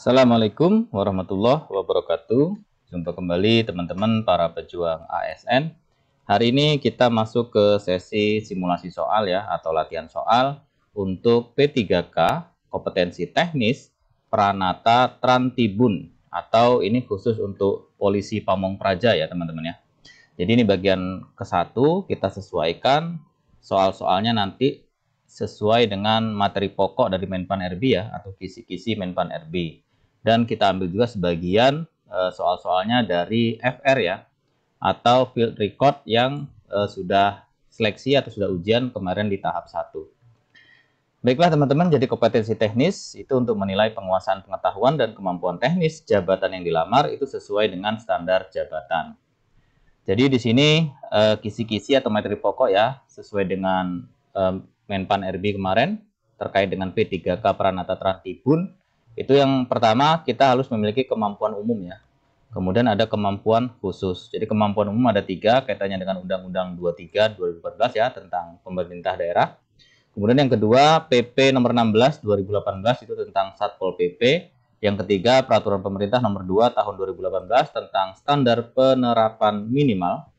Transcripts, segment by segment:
Assalamualaikum warahmatullahi wabarakatuh. Jumpa kembali teman-teman para pejuang ASN. Hari ini kita masuk ke sesi simulasi soal ya, atau latihan soal untuk P3K kompetensi teknis Pranata Trantibun, atau ini khusus untuk Polisi Pamong Praja ya teman-teman ya. Jadi ini bagian ke-1, kita sesuaikan soal-soalnya nanti sesuai dengan materi pokok dari Menpan RB ya, atau kisi-kisi Menpan RB. Dan kita ambil juga sebagian soal-soalnya dari FR ya, atau field record yang sudah seleksi atau sudah ujian kemarin di tahap 1. Baiklah teman-teman, jadi kompetensi teknis itu untuk menilai penguasaan pengetahuan dan kemampuan teknis jabatan yang dilamar itu sesuai dengan standar jabatan. Jadi di sini kisi-kisi atau materi pokok ya, sesuai dengan Menpan RB kemarin terkait dengan P3K Pranata Trantibun. Itu yang pertama, kita harus memiliki kemampuan umum ya. Kemudian ada kemampuan khusus. Jadi kemampuan umum ada 3 kaitannya dengan Undang-Undang 23 2014 ya, tentang pemerintah daerah. Kemudian yang kedua, PP nomor 16 2018 itu tentang Satpol PP. Yang ketiga, peraturan pemerintah nomor 2 tahun 2018 tentang standar penerapan minimal.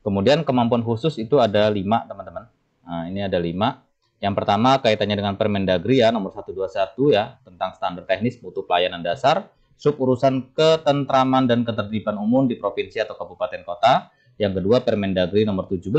Kemudian kemampuan khusus itu ada 5 teman-teman. Nah, ini ada 5. Yang pertama kaitannya dengan Permendagri ya, nomor 121 ya, tentang standar teknis mutu pelayanan dasar, sub urusan ketentraman dan ketertiban umum di provinsi atau kabupaten kota. Yang kedua Permendagri nomor 17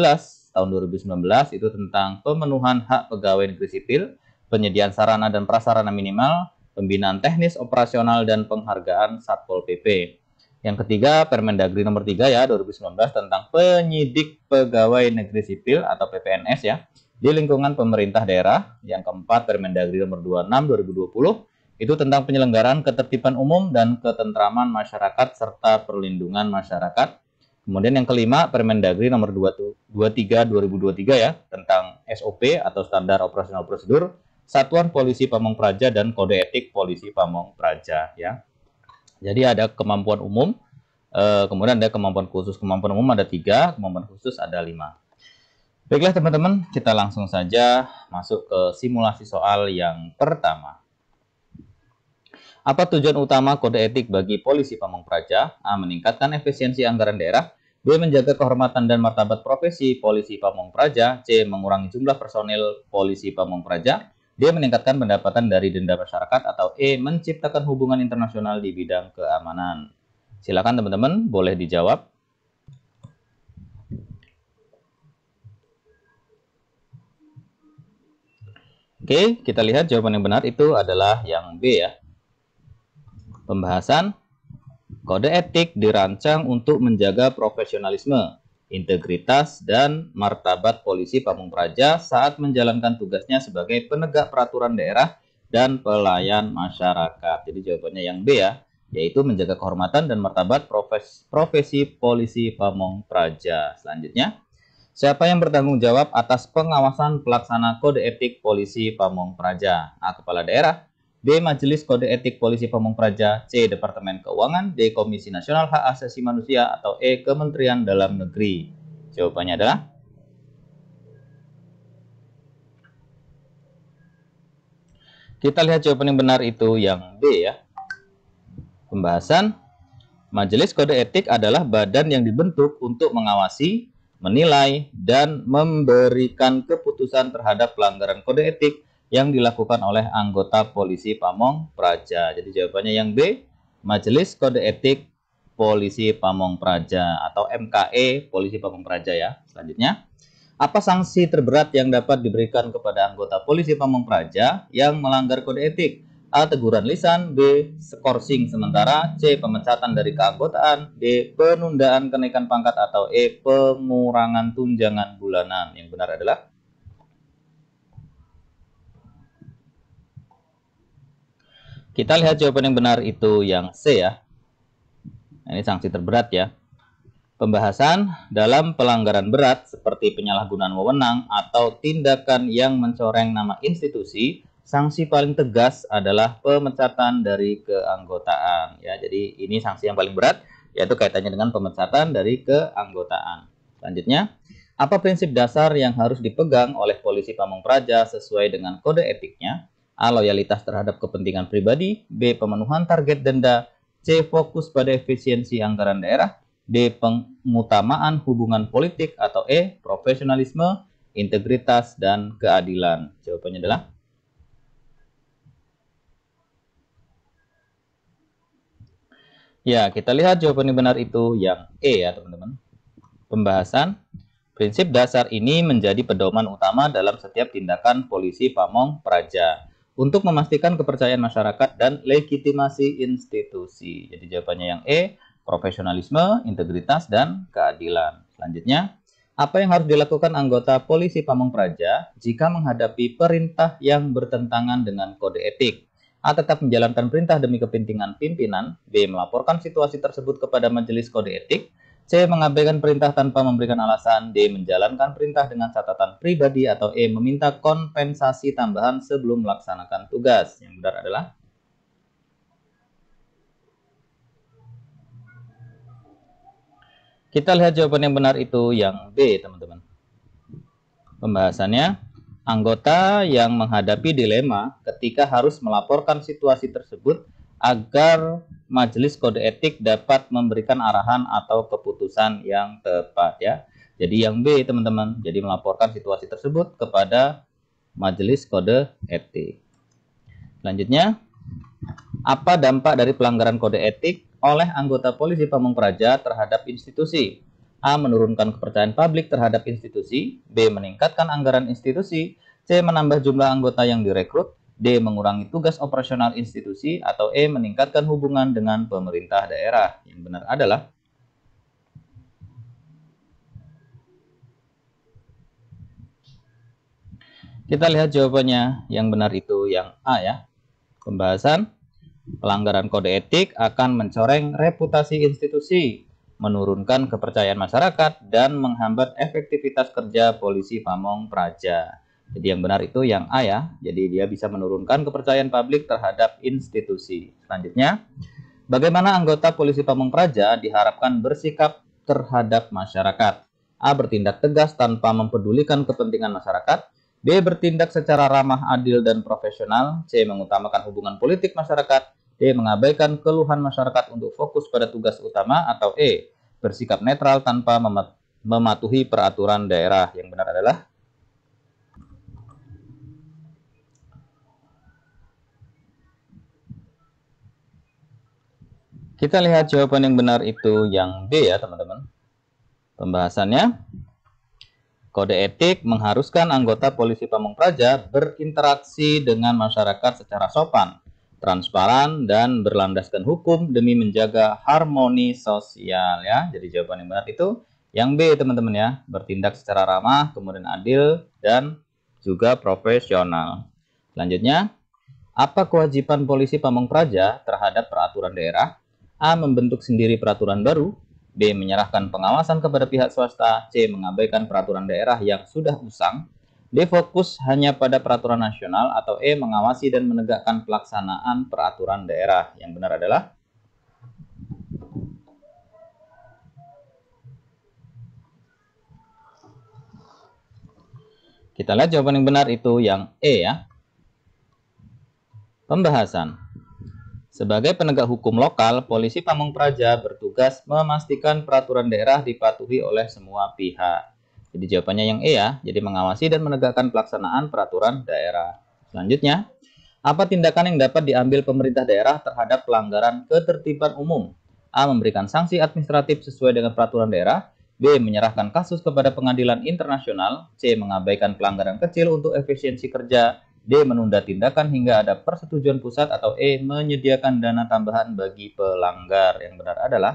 tahun 2019 itu tentang pemenuhan hak pegawai negeri sipil, penyediaan sarana dan prasarana minimal, pembinaan teknis operasional dan penghargaan Satpol PP. Yang ketiga Permendagri nomor 3 ya 2019 tentang penyidik pegawai negeri sipil atau PPNS ya di lingkungan pemerintah daerah. Yang keempat Permendagri nomor 26 2020 itu tentang penyelenggaraan ketertiban umum dan ketentraman masyarakat serta perlindungan masyarakat. Kemudian yang kelima Permendagri nomor 23 2023 ya, tentang SOP atau standar operasional prosedur Satuan Polisi Pamong Praja dan kode etik Polisi Pamong Praja ya. Jadi ada kemampuan umum, kemudian ada kemampuan khusus. Kemampuan umum ada 3, kemampuan khusus ada 5. Baiklah teman-teman, kita langsung saja masuk ke simulasi soal yang pertama. Apa tujuan utama kode etik bagi Polisi Pamong Praja? A. Meningkatkan efisiensi anggaran daerah. B. Menjaga kehormatan dan martabat profesi Polisi Pamong Praja. C. Mengurangi jumlah personil Polisi Pamong Praja. D. Meningkatkan pendapatan dari denda masyarakat. Atau E. Menciptakan hubungan internasional di bidang keamanan. Silakan teman-teman, boleh dijawab. Oke, kita lihat jawaban yang benar itu adalah yang B ya. Pembahasan kode etik dirancang untuk menjaga profesionalisme, integritas, dan martabat Polisi Pamong Praja saat menjalankan tugasnya sebagai penegak peraturan daerah dan pelayan masyarakat. Jadi jawabannya yang B ya, yaitu menjaga kehormatan dan martabat profesi Polisi Pamong Praja. Selanjutnya, siapa yang bertanggung jawab atas pengawasan pelaksana kode etik Polisi Pamong Praja? A. Kepala daerah. B. Majelis Kode Etik Polisi Pamong Praja. C. Departemen Keuangan. D. Komisi Nasional Hak Asasi Manusia. Atau E. Kementerian Dalam Negeri. Jawabannya adalah kita lihat jawaban yang benar itu yang B ya. Pembahasan Majelis Kode Etik adalah badan yang dibentuk untuk mengawasi, menilai, dan memberikan keputusan terhadap pelanggaran kode etik yang dilakukan oleh anggota Polisi Pamong Praja. Jadi jawabannya yang B, Majelis Kode Etik Polisi Pamong Praja atau MKE Polisi Pamong Praja ya. Selanjutnya, apa sanksi terberat yang dapat diberikan kepada anggota Polisi Pamong Praja yang melanggar kode etik? A. Teguran lisan. B. Skorsing sementara. C. Pemecatan dari keanggotaan. D. Penundaan kenaikan pangkat. Atau E. Pengurangan tunjangan bulanan. Yang benar adalah kita lihat jawaban yang benar itu yang C ya. Ini sanksi terberat ya. Pembahasan dalam pelanggaran berat seperti penyalahgunaan wewenang atau tindakan yang mencoreng nama institusi, sanksi paling tegas adalah pemecatan dari keanggotaan ya. Jadi ini sanksi yang paling berat, yaitu kaitannya dengan pemecatan dari keanggotaan. Selanjutnya, apa prinsip dasar yang harus dipegang oleh Polisi Pamong Praja sesuai dengan kode etiknya? A. Loyalitas terhadap kepentingan pribadi. B. Pemenuhan target denda. C. Fokus pada efisiensi anggaran daerah. D. Pengutamaan hubungan politik. Atau E. Profesionalisme, integritas, dan keadilan. Jawabannya adalah ya, kita lihat jawaban yang benar itu yang E ya teman-teman. Pembahasan. Prinsip dasar ini menjadi pedoman utama dalam setiap tindakan polisi pamong praja untuk memastikan kepercayaan masyarakat dan legitimasi institusi. Jadi jawabannya yang E, profesionalisme, integritas, dan keadilan. Selanjutnya, apa yang harus dilakukan anggota polisi pamong praja jika menghadapi perintah yang bertentangan dengan kode etik? A. Tetap menjalankan perintah demi kepentingan pimpinan. B. Melaporkan situasi tersebut kepada majelis kode etik. C. Mengabaikan perintah tanpa memberikan alasan. D. Menjalankan perintah dengan catatan pribadi. Atau E. Meminta kompensasi tambahan sebelum melaksanakan tugas. Yang benar adalah kita lihat jawaban yang benar itu yang B teman-teman. Pembahasannya, anggota yang menghadapi dilema ketika harus melaporkan situasi tersebut agar majelis kode etik dapat memberikan arahan atau keputusan yang tepat ya. Jadi yang B teman-teman, jadi melaporkan situasi tersebut kepada majelis kode etik. Selanjutnya, apa dampak dari pelanggaran kode etik oleh anggota polisi pamong praja terhadap institusi? A. Menurunkan kepercayaan publik terhadap institusi. B. Meningkatkan anggaran institusi. C. Menambah jumlah anggota yang direkrut. D. Mengurangi tugas operasional institusi. Atau E. Meningkatkan hubungan dengan pemerintah daerah. Yang benar adalah kita lihat jawabannya. Yang benar itu yang A ya. Pembahasan, pelanggaran kode etik akan mencoreng reputasi institusi, menurunkan kepercayaan masyarakat, dan menghambat efektivitas kerja polisi pamong praja. Jadi yang benar itu yang A ya. Jadi dia bisa menurunkan kepercayaan publik terhadap institusi. Selanjutnya, bagaimana anggota polisi pamong praja diharapkan bersikap terhadap masyarakat? A. Bertindak tegas tanpa mempedulikan kepentingan masyarakat. B. Bertindak secara ramah, adil, dan profesional. C. Mengutamakan hubungan politik masyarakat. D. Mengabaikan keluhan masyarakat untuk fokus pada tugas utama. Atau E. Bersikap netral tanpa mematuhi peraturan daerah. Yang benar adalah kita lihat jawaban yang benar itu yang B ya teman-teman. Pembahasannya, kode etik mengharuskan anggota polisi pamong praja berinteraksi dengan masyarakat secara sopan, transparan, dan berlandaskan hukum demi menjaga harmoni sosial ya. Jadi jawaban yang benar itu yang B teman-teman ya, bertindak secara ramah, kemudian adil, dan juga profesional. Selanjutnya, apa kewajiban polisi pamong praja terhadap peraturan daerah? A. Membentuk sendiri peraturan baru. B. Menyerahkan pengawasan kepada pihak swasta. C. Mengabaikan peraturan daerah yang sudah usang. D. Fokus hanya pada peraturan nasional. Atau E. Mengawasi dan menegakkan pelaksanaan peraturan daerah. Yang benar adalah kita lihat jawaban yang benar itu yang E ya. Pembahasan. Sebagai penegak hukum lokal, polisi pamong praja bertugas memastikan peraturan daerah dipatuhi oleh semua pihak. Jadi jawabannya yang E ya, jadi mengawasi dan menegakkan pelaksanaan peraturan daerah. Selanjutnya, apa tindakan yang dapat diambil pemerintah daerah terhadap pelanggaran ketertiban umum? A. Memberikan sanksi administratif sesuai dengan peraturan daerah. B. Menyerahkan kasus kepada pengadilan internasional. C. Mengabaikan pelanggaran kecil untuk efisiensi kerja. D. Menunda tindakan hingga ada persetujuan pusat. Atau E. Menyediakan dana tambahan bagi pelanggar. Yang benar adalah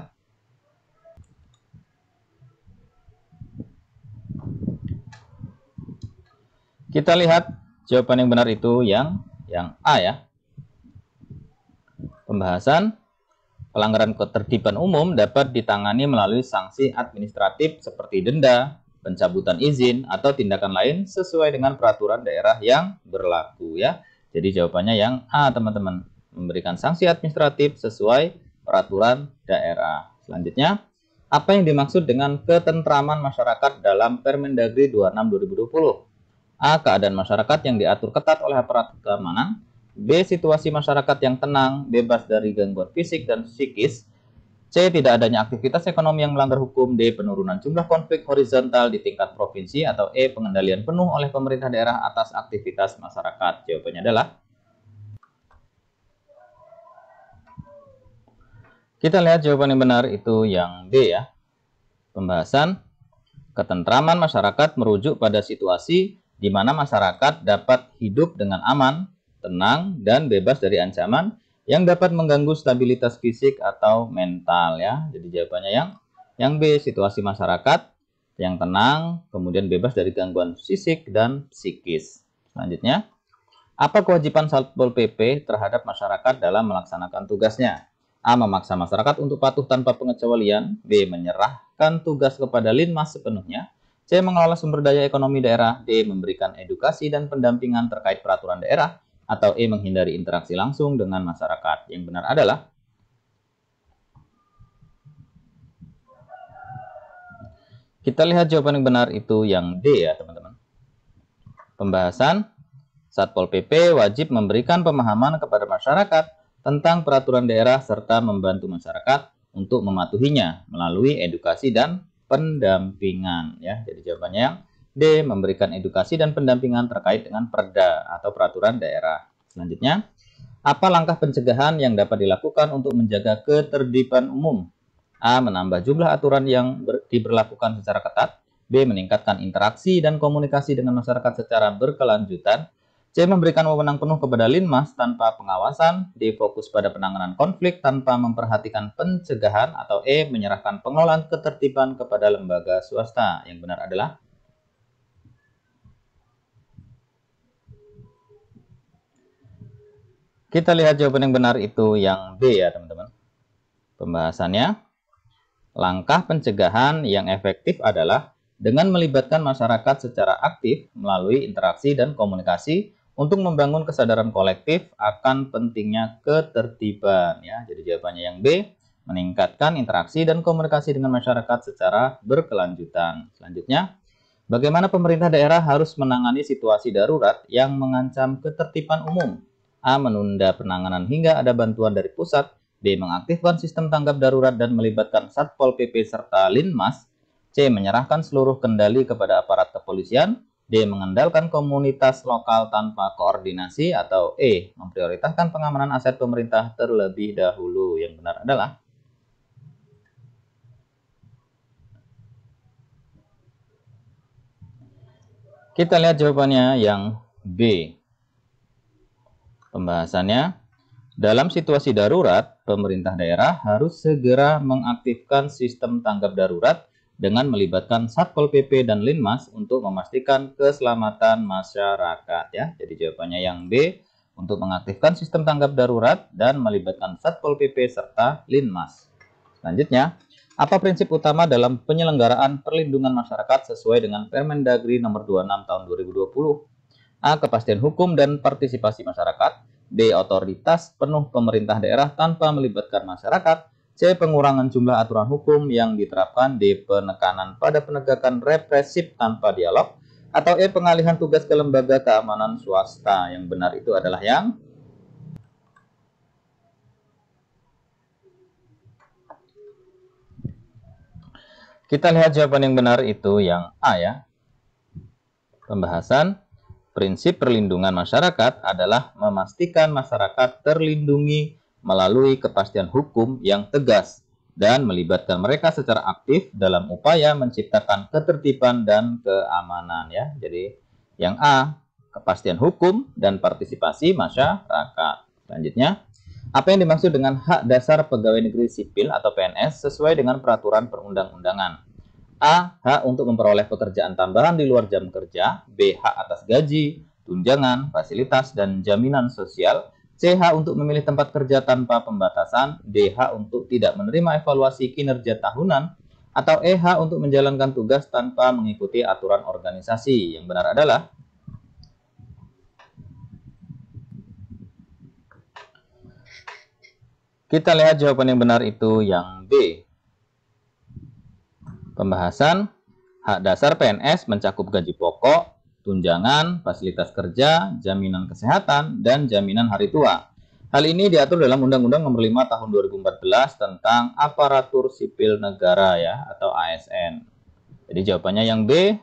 kita lihat jawaban yang benar itu yang A ya. Pembahasan, pelanggaran ketertiban umum dapat ditangani melalui sanksi administratif seperti denda, pencabutan izin, atau tindakan lain sesuai dengan peraturan daerah yang berlaku ya. Jadi jawabannya yang A teman-teman, memberikan sanksi administratif sesuai peraturan daerah. Selanjutnya, apa yang dimaksud dengan ketentraman masyarakat dalam Permendagri 26/2020? A. Keadaan masyarakat yang diatur ketat oleh aparat keamanan. B. Situasi masyarakat yang tenang, bebas dari gangguan fisik dan psikis. C. Tidak adanya aktivitas ekonomi yang melanggar hukum. D. Penurunan jumlah konflik horizontal di tingkat provinsi. Atau E. Pengendalian penuh oleh pemerintah daerah atas aktivitas masyarakat. Jawabannya adalah, kita lihat jawaban yang benar itu yang D ya. Pembahasan ketentraman masyarakat merujuk pada situasi di mana masyarakat dapat hidup dengan aman, tenang, dan bebas dari ancaman yang dapat mengganggu stabilitas fisik atau mental ya. Jadi jawabannya yang B, situasi masyarakat yang tenang, kemudian bebas dari gangguan fisik dan psikis. Selanjutnya, apa kewajiban Satpol PP terhadap masyarakat dalam melaksanakan tugasnya? A. Memaksa masyarakat untuk patuh tanpa pengecualian. B. Menyerahkan tugas kepada Linmas sepenuhnya. C. Mengelola sumber daya ekonomi daerah. D. Memberikan edukasi dan pendampingan terkait peraturan daerah. Atau E. Menghindari interaksi langsung dengan masyarakat. Yang benar adalah, kita lihat jawaban yang benar itu yang D ya teman-teman. Pembahasan, Satpol PP wajib memberikan pemahaman kepada masyarakat tentang peraturan daerah serta membantu masyarakat untuk mematuhinya melalui edukasi dan pendampingan ya. Jadi jawabannya yang D, memberikan edukasi dan pendampingan terkait dengan perda atau peraturan daerah. Selanjutnya, apa langkah pencegahan yang dapat dilakukan untuk menjaga ketertiban umum? A. Menambah jumlah aturan yang diberlakukan secara ketat. B. Meningkatkan interaksi dan komunikasi dengan masyarakat secara berkelanjutan. C. Memberikan wewenang penuh kepada Linmas tanpa pengawasan. D. Fokus pada penanganan konflik tanpa memperhatikan pencegahan. Atau E. Menyerahkan pengelolaan ketertiban kepada lembaga swasta. Yang benar adalah, kita lihat jawaban yang benar itu yang B ya teman-teman. Pembahasannya, langkah pencegahan yang efektif adalah dengan melibatkan masyarakat secara aktif melalui interaksi dan komunikasi untuk membangun kesadaran kolektif akan pentingnya ketertiban ya. Jadi jawabannya yang B, meningkatkan interaksi dan komunikasi dengan masyarakat secara berkelanjutan. Selanjutnya, bagaimana pemerintah daerah harus menangani situasi darurat yang mengancam ketertiban umum? A. Menunda penanganan hingga ada bantuan dari pusat. B. Mengaktifkan sistem tanggap darurat dan melibatkan Satpol PP serta Linmas. C. Menyerahkan seluruh kendali kepada aparat kepolisian. D. Mengandalkan komunitas lokal tanpa koordinasi. Atau E. Memprioritaskan pengamanan aset pemerintah terlebih dahulu. Yang benar adalah, kita lihat jawabannya yang B. Pembahasannya, dalam situasi darurat, pemerintah daerah harus segera mengaktifkan sistem tanggap darurat dengan melibatkan Satpol PP dan Linmas untuk memastikan keselamatan masyarakat ya. Jadi jawabannya yang B, untuk mengaktifkan sistem tanggap darurat dan melibatkan Satpol PP serta Linmas. Selanjutnya, apa prinsip utama dalam penyelenggaraan perlindungan masyarakat sesuai dengan Permendagri nomor 26 tahun 2020? A. Kepastian hukum dan partisipasi masyarakat. B. Otoritas penuh pemerintah daerah tanpa melibatkan masyarakat. C. Pengurangan jumlah aturan hukum yang diterapkan. D. Penekanan pada penegakan represif tanpa dialog. Atau E. Pengalihan tugas ke lembaga keamanan swasta. Yang benar itu adalah yang kita lihat jawaban yang benar itu yang A ya. Pembahasan, prinsip perlindungan masyarakat adalah memastikan masyarakat terlindungi melalui kepastian hukum yang tegas dan melibatkan mereka secara aktif dalam upaya menciptakan ketertiban dan keamanan ya. Jadi yang A, kepastian hukum dan partisipasi masyarakat. Selanjutnya, apa yang dimaksud dengan hak dasar pegawai negeri sipil atau PNS sesuai dengan peraturan perundang-undangan? A. Hak untuk memperoleh pekerjaan tambahan di luar jam kerja. B. Hak atas gaji, tunjangan, fasilitas, dan jaminan sosial. C. Hak untuk memilih tempat kerja tanpa pembatasan. D. Hak untuk tidak menerima evaluasi kinerja tahunan. Atau E. Hak untuk menjalankan tugas tanpa mengikuti aturan organisasi. Yang benar adalah, kita lihat jawaban yang benar itu yang B. Pembahasan, hak dasar PNS mencakup gaji pokok, tunjangan, fasilitas kerja, jaminan kesehatan, dan jaminan hari tua. Hal ini diatur dalam Undang-Undang Nomor 5 Tahun 2014 tentang Aparatur Sipil Negara ya atau ASN. Jadi jawabannya yang B,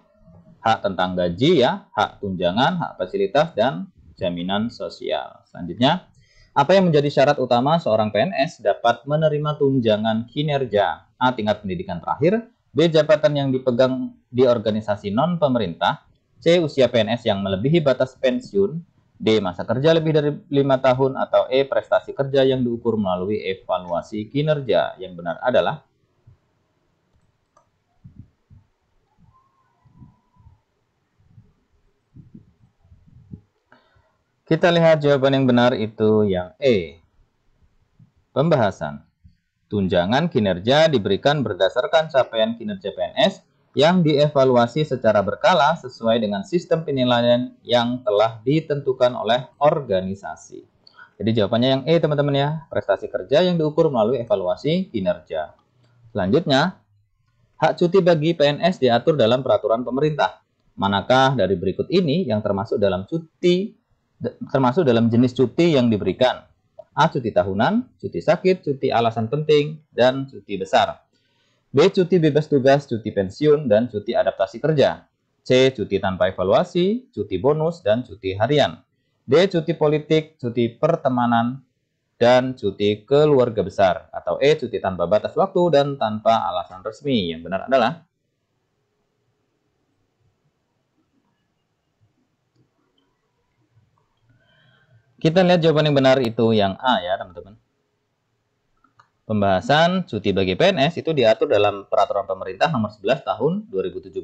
hak tentang gaji ya, hak tunjangan, hak fasilitas, dan jaminan sosial. Selanjutnya, apa yang menjadi syarat utama seorang PNS dapat menerima tunjangan kinerja? A. Tingkat pendidikan terakhir. B. Jabatan yang dipegang di organisasi non-pemerintah. C. Usia PNS yang melebihi batas pensiun. D. Masa kerja lebih dari 5 tahun. Atau E. Prestasi kerja yang diukur melalui evaluasi kinerja. Yang benar adalah kita lihat jawaban yang benar itu yang E. Pembahasan. Tunjangan kinerja diberikan berdasarkan capaian kinerja PNS yang dievaluasi secara berkala sesuai dengan sistem penilaian yang telah ditentukan oleh organisasi. Jadi jawabannya yang E teman-teman ya, prestasi kerja yang diukur melalui evaluasi kinerja. Selanjutnya, hak cuti bagi PNS diatur dalam peraturan pemerintah. Manakah dari berikut ini yang termasuk dalam jenis cuti yang diberikan? A. Cuti tahunan, cuti sakit, cuti alasan penting, dan cuti besar. B. Cuti bebas tugas, cuti pensiun, dan cuti adaptasi kerja. C. Cuti tanpa evaluasi, cuti bonus, dan cuti harian. D. Cuti politik, cuti pertemanan, dan cuti keluarga besar. Atau E. Cuti tanpa batas waktu dan tanpa alasan resmi. Yang benar adalah kita lihat jawaban yang benar itu yang A ya teman-teman. Pembahasan cuti bagi PNS itu diatur dalam Peraturan Pemerintah Nomor 11 Tahun 2017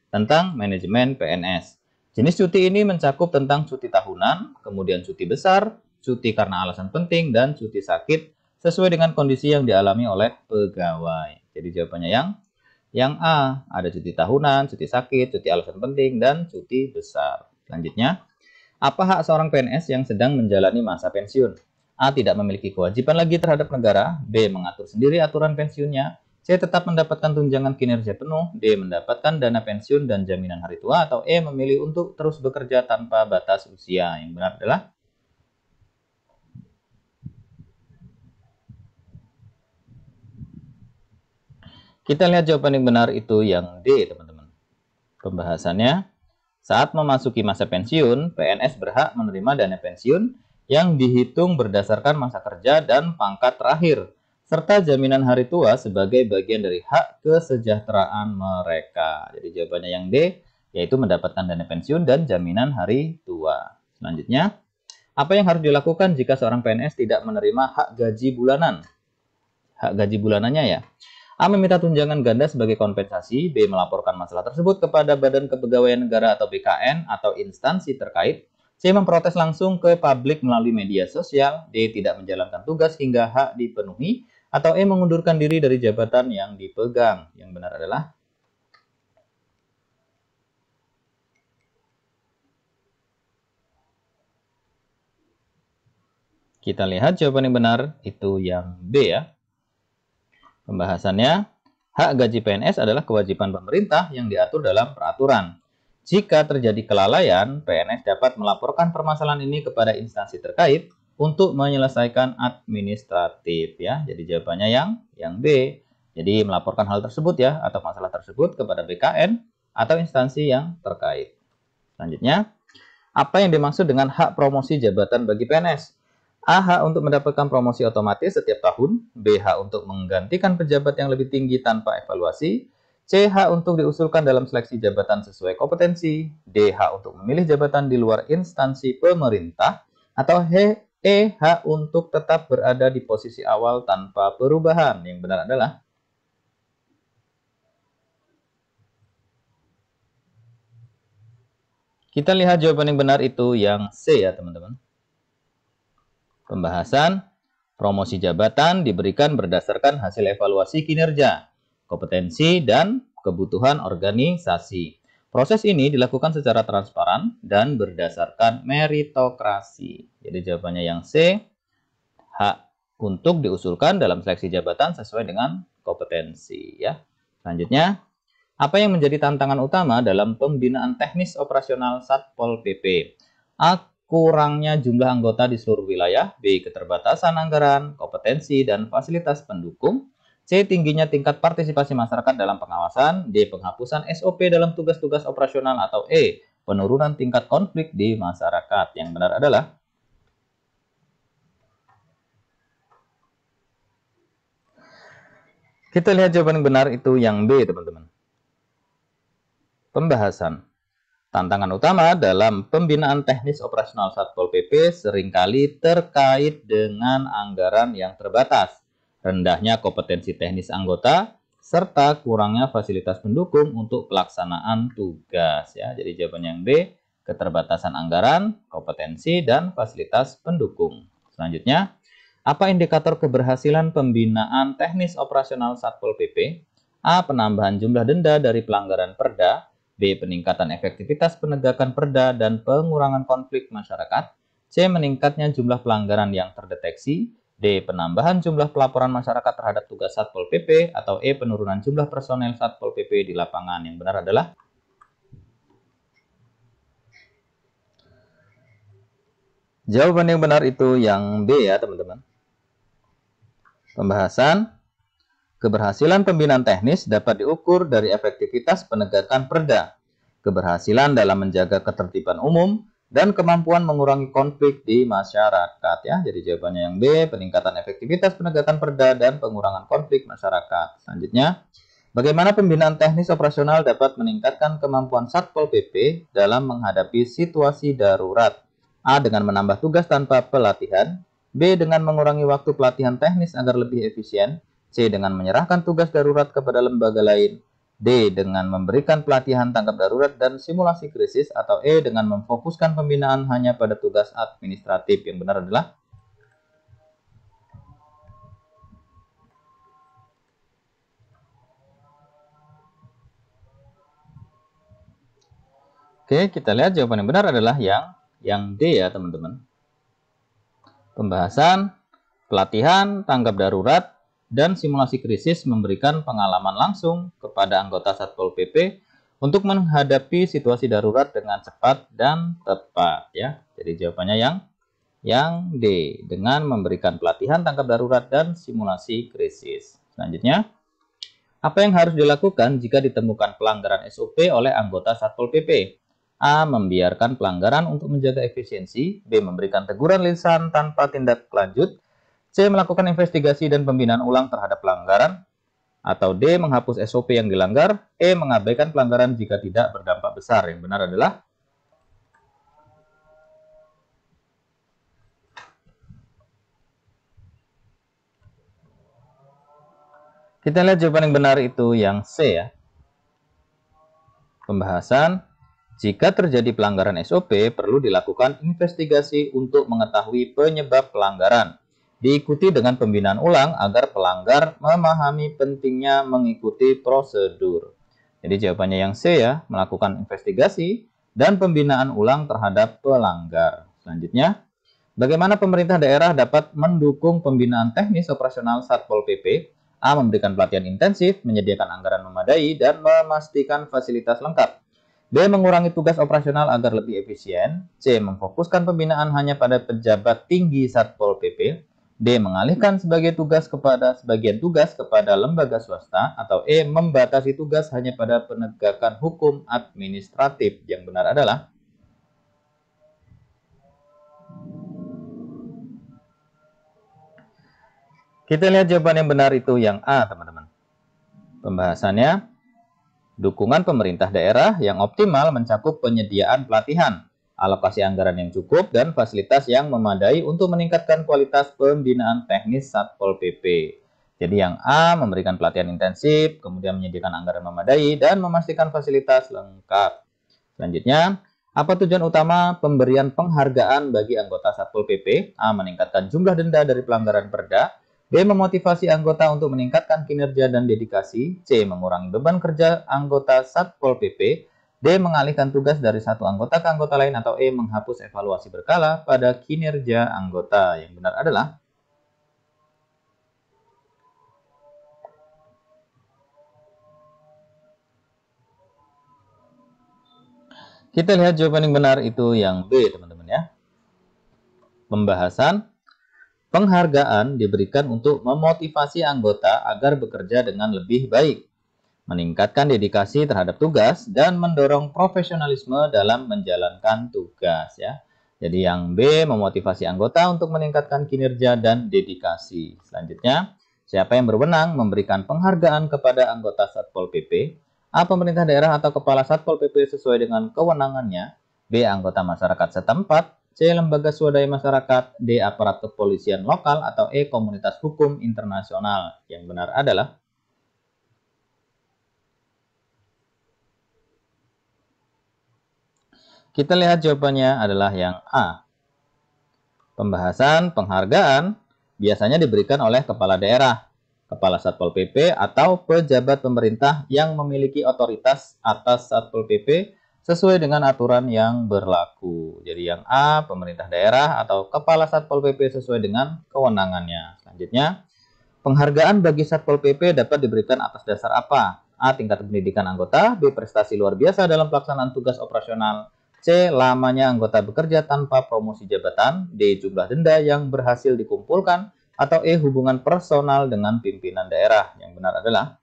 tentang manajemen PNS. Jenis cuti ini mencakup tentang cuti tahunan, kemudian cuti besar, cuti karena alasan penting, dan cuti sakit sesuai dengan kondisi yang dialami oleh pegawai. Jadi jawabannya yang A, ada cuti tahunan, cuti sakit, cuti alasan penting, dan cuti besar. Selanjutnya, apa hak seorang PNS yang sedang menjalani masa pensiun? A. Tidak memiliki kewajiban lagi terhadap negara. B. Mengatur sendiri aturan pensiunnya. C. Tetap mendapatkan tunjangan kinerja penuh. D. Mendapatkan dana pensiun dan jaminan hari tua. Atau E. Memilih untuk terus bekerja tanpa batas usia. Yang benar adalah kita lihat jawaban yang benar itu yang D teman-teman. Pembahasannya, saat memasuki masa pensiun, PNS berhak menerima dana pensiun yang dihitung berdasarkan masa kerja dan pangkat terakhir, serta jaminan hari tua sebagai bagian dari hak kesejahteraan mereka. Jadi jawabannya yang D, yaitu mendapatkan dana pensiun dan jaminan hari tua. Selanjutnya, apa yang harus dilakukan jika seorang PNS tidak menerima hak gaji bulanan? Hak gaji bulanannya ya. A. Meminta tunjangan ganda sebagai kompensasi. B. Melaporkan masalah tersebut kepada Badan Kepegawaian Negara atau BKN atau instansi terkait. C. Memprotes langsung ke publik melalui media sosial. D. Tidak menjalankan tugas hingga hak dipenuhi. Atau E. Mengundurkan diri dari jabatan yang dipegang. Yang benar adalah kita lihat jawaban yang benar itu yang B ya. Pembahasannya, hak gaji PNS adalah kewajiban pemerintah yang diatur dalam peraturan. Jika terjadi kelalaian, PNS dapat melaporkan permasalahan ini kepada instansi terkait untuk menyelesaikan administratif ya. Jadi jawabannya yang B. Jadi melaporkan hal tersebut ya atau masalah tersebut kepada BKN atau instansi yang terkait. Selanjutnya, apa yang dimaksud dengan hak promosi jabatan bagi PNS? A. Hak untuk mendapatkan promosi otomatis setiap tahun. B. Hak untuk menggantikan pejabat yang lebih tinggi tanpa evaluasi. C. Hak untuk diusulkan dalam seleksi jabatan sesuai kompetensi. D. Hak untuk memilih jabatan di luar instansi pemerintah. Atau E. Hak untuk tetap berada di posisi awal tanpa perubahan. Yang benar adalah kita lihat jawaban yang benar itu yang C ya teman-teman. Pembahasan, promosi jabatan diberikan berdasarkan hasil evaluasi kinerja, kompetensi, dan kebutuhan organisasi. Proses ini dilakukan secara transparan dan berdasarkan meritokrasi. Jadi jawabannya yang C, hak untuk diusulkan dalam seleksi jabatan sesuai dengan kompetensi. Ya. Selanjutnya, Apa yang menjadi tantangan utama dalam pembinaan teknis operasional Satpol PP? A. Kurangnya jumlah anggota di seluruh wilayah. B. Keterbatasan anggaran, kompetensi, dan fasilitas pendukung. C. Tingginya tingkat partisipasi masyarakat dalam pengawasan. D. Penghapusan SOP dalam tugas-tugas operasional. Atau E. Penurunan tingkat konflik di masyarakat. Yang benar adalah kita lihat jawaban yang benar itu yang B, teman-teman. Pembahasan. Tantangan utama dalam pembinaan teknis operasional Satpol PP seringkali terkait dengan anggaran yang terbatas, rendahnya kompetensi teknis anggota, serta kurangnya fasilitas pendukung untuk pelaksanaan tugas. Ya, jadi jawabannya yang B, keterbatasan anggaran, kompetensi, dan fasilitas pendukung. Selanjutnya, apa indikator keberhasilan pembinaan teknis operasional Satpol PP? A. Penambahan jumlah denda dari pelanggaran Perda. B. Peningkatan efektivitas penegakan perda dan pengurangan konflik masyarakat. C. Meningkatnya jumlah pelanggaran yang terdeteksi. D. Penambahan jumlah pelaporan masyarakat terhadap tugas Satpol PP. Atau E. Penurunan jumlah personel Satpol PP di lapangan. Yang benar adalah jawaban yang benar itu yang B ya teman-teman. Pembahasan. Keberhasilan pembinaan teknis dapat diukur dari efektivitas penegakan perda, keberhasilan dalam menjaga ketertiban umum, dan kemampuan mengurangi konflik di masyarakat. Ya, jadi jawabannya yang B, peningkatan efektivitas penegakan perda dan pengurangan konflik masyarakat. Selanjutnya, bagaimana pembinaan teknis operasional dapat meningkatkan kemampuan Satpol PP dalam menghadapi situasi darurat? A. Dengan menambah tugas tanpa pelatihan. B. Dengan mengurangi waktu pelatihan teknis agar lebih efisien. C. Dengan menyerahkan tugas darurat kepada lembaga lain. D. Dengan memberikan pelatihan tanggap darurat dan simulasi krisis. Atau E. Dengan memfokuskan pembinaan hanya pada tugas administratif. Yang benar adalah Oke, kita lihat jawaban yang benar adalah yang D ya teman-teman. Pembahasan, pelatihan, tanggap darurat, dan simulasi krisis memberikan pengalaman langsung kepada anggota Satpol PP untuk menghadapi situasi darurat dengan cepat dan tepat ya. Jadi jawabannya yang D, dengan memberikan pelatihan tanggap darurat dan simulasi krisis. Selanjutnya, apa yang harus dilakukan jika ditemukan pelanggaran SOP oleh anggota Satpol PP? A. Membiarkan pelanggaran untuk menjaga efisiensi. B. Memberikan teguran lisan tanpa tindak lanjut. C. Melakukan investigasi dan pembinaan ulang terhadap pelanggaran. Atau D. Menghapus SOP yang dilanggar. E. Mengabaikan pelanggaran jika tidak berdampak besar. Yang benar adalah kita lihat jawaban yang benar itu yang C ya. Pembahasan. Jika terjadi pelanggaran SOP, perlu dilakukan investigasi untuk mengetahui penyebab pelanggaran. Diikuti dengan pembinaan ulang agar pelanggar memahami pentingnya mengikuti prosedur. Jadi jawabannya yang C ya, melakukan investigasi dan pembinaan ulang terhadap pelanggar. Selanjutnya, bagaimana pemerintah daerah dapat mendukung pembinaan teknis operasional Satpol PP? A. Memberikan pelatihan intensif, menyediakan anggaran memadai, dan memastikan fasilitas lengkap. B. Mengurangi tugas operasional agar lebih efisien. C. Memfokuskan pembinaan hanya pada pejabat tinggi Satpol PP. D. Mengalihkan sebagian tugas kepada lembaga swasta. Atau E. Membatasi tugas hanya pada penegakan hukum administratif. Yang benar adalah kita lihat jawaban yang benar itu yang A, teman-teman. Pembahasannya, dukungan pemerintah daerah yang optimal mencakup penyediaan pelatihan, alokasi anggaran yang cukup, dan fasilitas yang memadai untuk meningkatkan kualitas pembinaan teknis Satpol PP. Jadi yang A, memberikan pelatihan intensif, kemudian menyediakan anggaran memadai, dan memastikan fasilitas lengkap. Selanjutnya, apa tujuan utama pemberian penghargaan bagi anggota Satpol PP? A. Meningkatkan jumlah denda dari pelanggaran perda. B. Memotivasi anggota untuk meningkatkan kinerja dan dedikasi. C. Mengurangi beban kerja anggota Satpol PP. D. Mengalihkan tugas dari satu anggota ke anggota lain. Atau E. Menghapus evaluasi berkala pada kinerja anggota. Yang benar adalah Kita lihat jawaban yang benar itu yang B, teman-teman ya. Pembahasan penghargaan diberikan untuk memotivasi anggota agar bekerja dengan lebih baik, meningkatkan dedikasi terhadap tugas, dan mendorong profesionalisme dalam menjalankan tugas ya. Jadi yang B, memotivasi anggota untuk meningkatkan kinerja dan dedikasi. Selanjutnya, siapa yang berwenang memberikan penghargaan kepada anggota Satpol PP? A. Pemerintah daerah atau kepala Satpol PP sesuai dengan kewenangannya. B. Anggota masyarakat setempat. C. Lembaga swadaya masyarakat. D. Aparat kepolisian lokal. Atau E. Komunitas hukum internasional. Yang benar adalah kita lihat jawabannya adalah yang A. Pembahasan penghargaan biasanya diberikan oleh kepala daerah, kepala Satpol PP, atau pejabat pemerintah yang memiliki otoritas atas Satpol PP sesuai dengan aturan yang berlaku. Jadi yang A, pemerintah daerah atau kepala Satpol PP sesuai dengan kewenangannya. Selanjutnya, penghargaan bagi Satpol PP dapat diberikan atas dasar apa? A. Tingkat pendidikan anggota. B. Prestasi luar biasa dalam pelaksanaan tugas operasional. C. Lamanya anggota bekerja tanpa promosi jabatan. D. Jumlah denda yang berhasil dikumpulkan. Atau E. Hubungan personal dengan pimpinan daerah. Yang benar adalah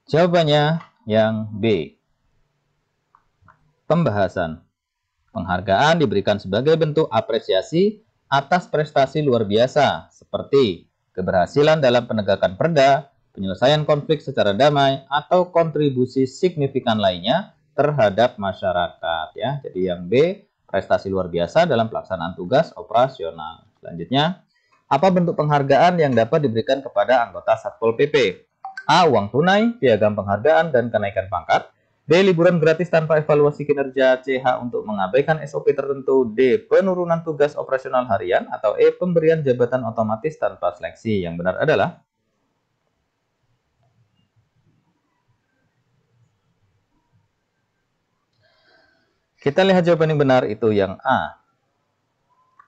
jawabannya yang B. Pembahasan penghargaan diberikan sebagai bentuk apresiasi atas prestasi luar biasa seperti keberhasilan dalam penegakan perda, penyelesaian konflik secara damai, atau kontribusi signifikan lainnya terhadap masyarakat ya. Jadi yang B, prestasi luar biasa dalam pelaksanaan tugas operasional. Selanjutnya, apa bentuk penghargaan yang dapat diberikan kepada anggota Satpol PP? A. Uang tunai, piagam penghargaan, dan kenaikan pangkat. B. Liburan gratis tanpa evaluasi kinerja. C. Hak untuk mengabaikan SOP tertentu. D. Penurunan tugas operasional harian. Atau E. Pemberian jabatan otomatis tanpa seleksi. Yang benar adalah kita lihat jawaban yang benar itu yang A.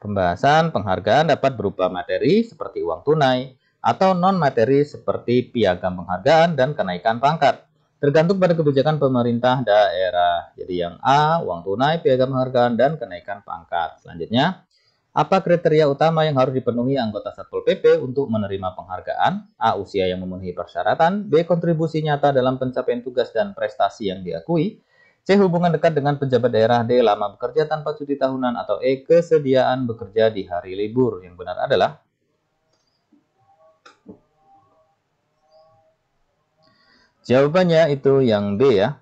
Pembahasan penghargaan dapat berupa materi seperti uang tunai atau non-materi seperti piagam penghargaan dan kenaikan pangkat. Tergantung pada kebijakan pemerintah daerah. Jadi yang A, uang tunai, piagam penghargaan, dan kenaikan pangkat. Selanjutnya, apa kriteria utama yang harus dipenuhi anggota Satpol PP untuk menerima penghargaan? A. Usia yang memenuhi persyaratan. B. Kontribusi nyata dalam pencapaian tugas dan prestasi yang diakui. C. Hubungan dekat dengan pejabat daerah. D. Lama bekerja tanpa cuti tahunan. Atau E. Kesediaan bekerja di hari libur. Yang benar adalah jawabannya itu yang B ya.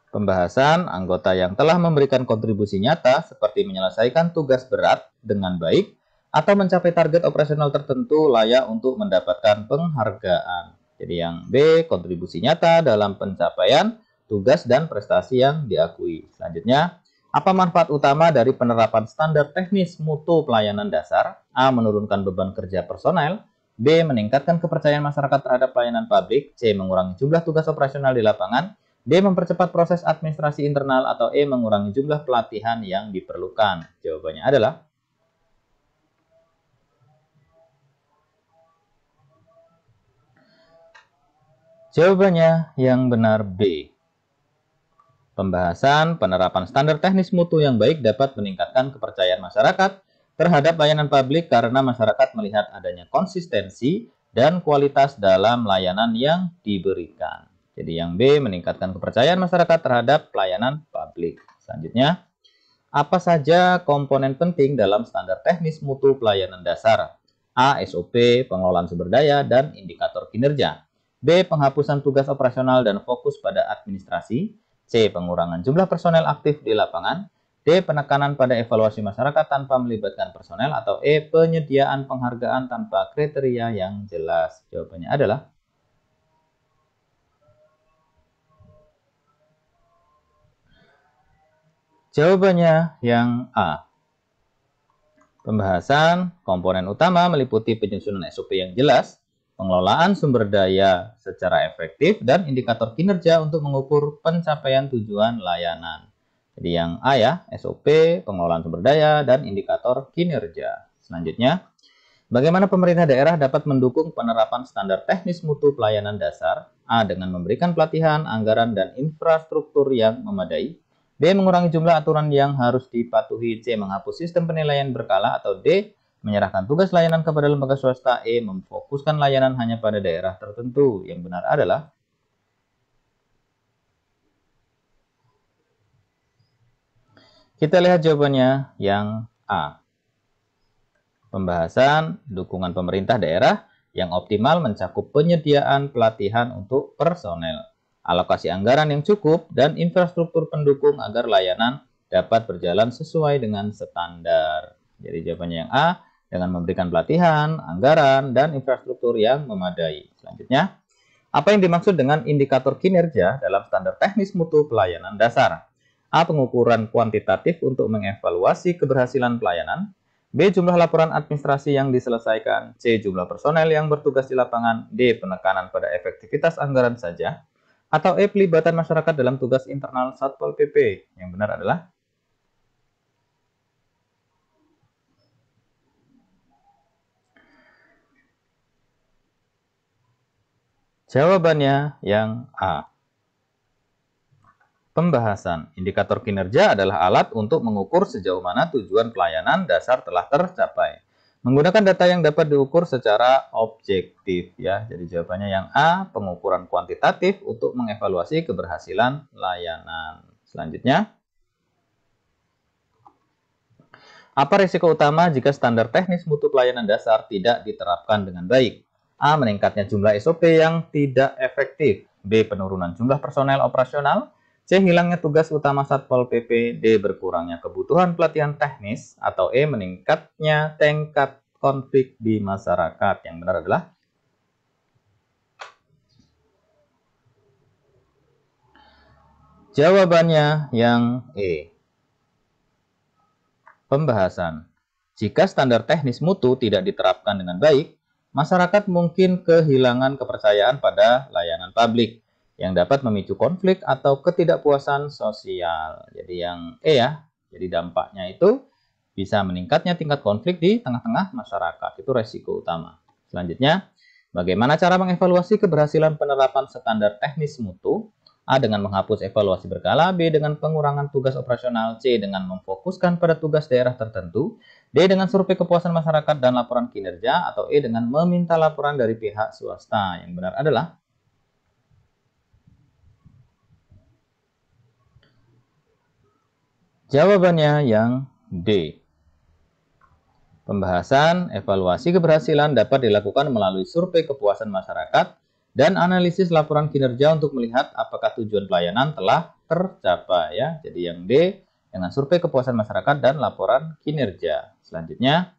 Pembahasan anggota yang telah memberikan kontribusi nyata seperti menyelesaikan tugas berat dengan baik atau mencapai target operasional tertentu layak untuk mendapatkan penghargaan. Jadi yang B, kontribusi nyata dalam pencapaian tugas dan prestasi yang diakui. Selanjutnya, apa manfaat utama dari penerapan standar teknis mutu pelayanan dasar? A. Menurunkan beban kerja personel. B. Meningkatkan kepercayaan masyarakat terhadap pelayanan publik. C. Mengurangi jumlah tugas operasional di lapangan. D. Mempercepat proses administrasi internal. Atau E. Mengurangi jumlah pelatihan yang diperlukan. Jawabannya adalah jawabannya yang benar B. Pembahasan penerapan standar teknis mutu yang baik dapat meningkatkan kepercayaan masyarakat terhadap layanan publik karena masyarakat melihat adanya konsistensi dan kualitas dalam layanan yang diberikan. Jadi yang B, meningkatkan kepercayaan masyarakat terhadap pelayanan publik. Selanjutnya, apa saja komponen penting dalam standar teknis mutu pelayanan dasar? A. SOP, pengelolaan sumber daya, dan indikator kinerja. B. Penghapusan tugas operasional dan fokus pada administrasi. C. Pengurangan jumlah personel aktif di lapangan. D. Penekanan pada evaluasi masyarakat tanpa melibatkan personel. Atau E. Penyediaan penghargaan tanpa kriteria yang jelas. Jawabannya adalah jawabannya yang A. Pembahasan komponen utama meliputi penyusunan SOP yang jelas, pengelolaan sumber daya secara efektif, dan indikator kinerja untuk mengukur pencapaian tujuan layanan. Jadi yang A ya, SOP, pengelolaan sumber daya, dan indikator kinerja. Selanjutnya, Bagaimana pemerintah daerah dapat mendukung penerapan standar teknis mutu pelayanan dasar? A. Dengan memberikan pelatihan, anggaran, dan infrastruktur yang memadai. B. Mengurangi jumlah aturan yang harus dipatuhi. C. Menghapus sistem penilaian berkala. Atau D. Menyerahkan tugas layanan kepada lembaga swasta. E. Memfokuskan layanan hanya pada daerah tertentu. Yang benar adalah kita lihat jawabannya yang A. Pembahasan dukungan pemerintah daerah yang optimal mencakup penyediaan pelatihan untuk personel, alokasi anggaran yang cukup, dan infrastruktur pendukung agar layanan dapat berjalan sesuai dengan standar. Jadi jawabannya yang A, dengan memberikan pelatihan, anggaran, dan infrastruktur yang memadai. Selanjutnya, apa yang dimaksud dengan indikator kinerja dalam standar teknis mutu pelayanan dasar? A. Pengukuran kuantitatif untuk mengevaluasi keberhasilan pelayanan. B. Jumlah laporan administrasi yang diselesaikan. C. Jumlah personel yang bertugas di lapangan. D. Penekanan pada efektivitas anggaran saja. Atau E. Pelibatan masyarakat dalam tugas internal Satpol PP. Yang benar adalah jawabannya yang A. Pembahasan. Indikator kinerja adalah alat untuk mengukur sejauh mana tujuan pelayanan dasar telah tercapai. Menggunakan data yang dapat diukur secara objektif ya. Jadi jawabannya yang A, pengukuran kuantitatif untuk mengevaluasi keberhasilan layanan. Selanjutnya, apa risiko utama jika standar teknis mutu pelayanan dasar tidak diterapkan dengan baik? A. Meningkatnya jumlah SOP yang tidak efektif. B. Penurunan jumlah personel operasional. C. Hilangnya tugas utama Satpol PP. D. Berkurangnya kebutuhan pelatihan teknis. Atau E. Meningkatnya tingkat konflik di masyarakat. Yang benar adalah jawabannya yang E. Pembahasan. Jika standar teknis mutu tidak diterapkan dengan baik, masyarakat mungkin kehilangan kepercayaan pada layanan publik yang dapat memicu konflik atau ketidakpuasan sosial. Jadi yang E ya, jadi dampaknya itu bisa meningkatnya tingkat konflik di tengah-tengah masyarakat. Itu resiko utama. Selanjutnya, bagaimana cara mengevaluasi keberhasilan penerapan standar teknis mutu? A. Dengan menghapus evaluasi berkala. B. Dengan pengurangan tugas operasional. C. Dengan memfokuskan pada tugas daerah tertentu. D. Dengan survei kepuasan masyarakat dan laporan kinerja. Atau E. Dengan meminta laporan dari pihak swasta. Yang benar adalah jawabannya yang D. Pembahasan evaluasi keberhasilan dapat dilakukan melalui survei kepuasan masyarakat dan analisis laporan kinerja untuk melihat apakah tujuan pelayanan telah tercapai ya. Jadi yang D dengan survei kepuasan masyarakat dan laporan kinerja. Selanjutnya,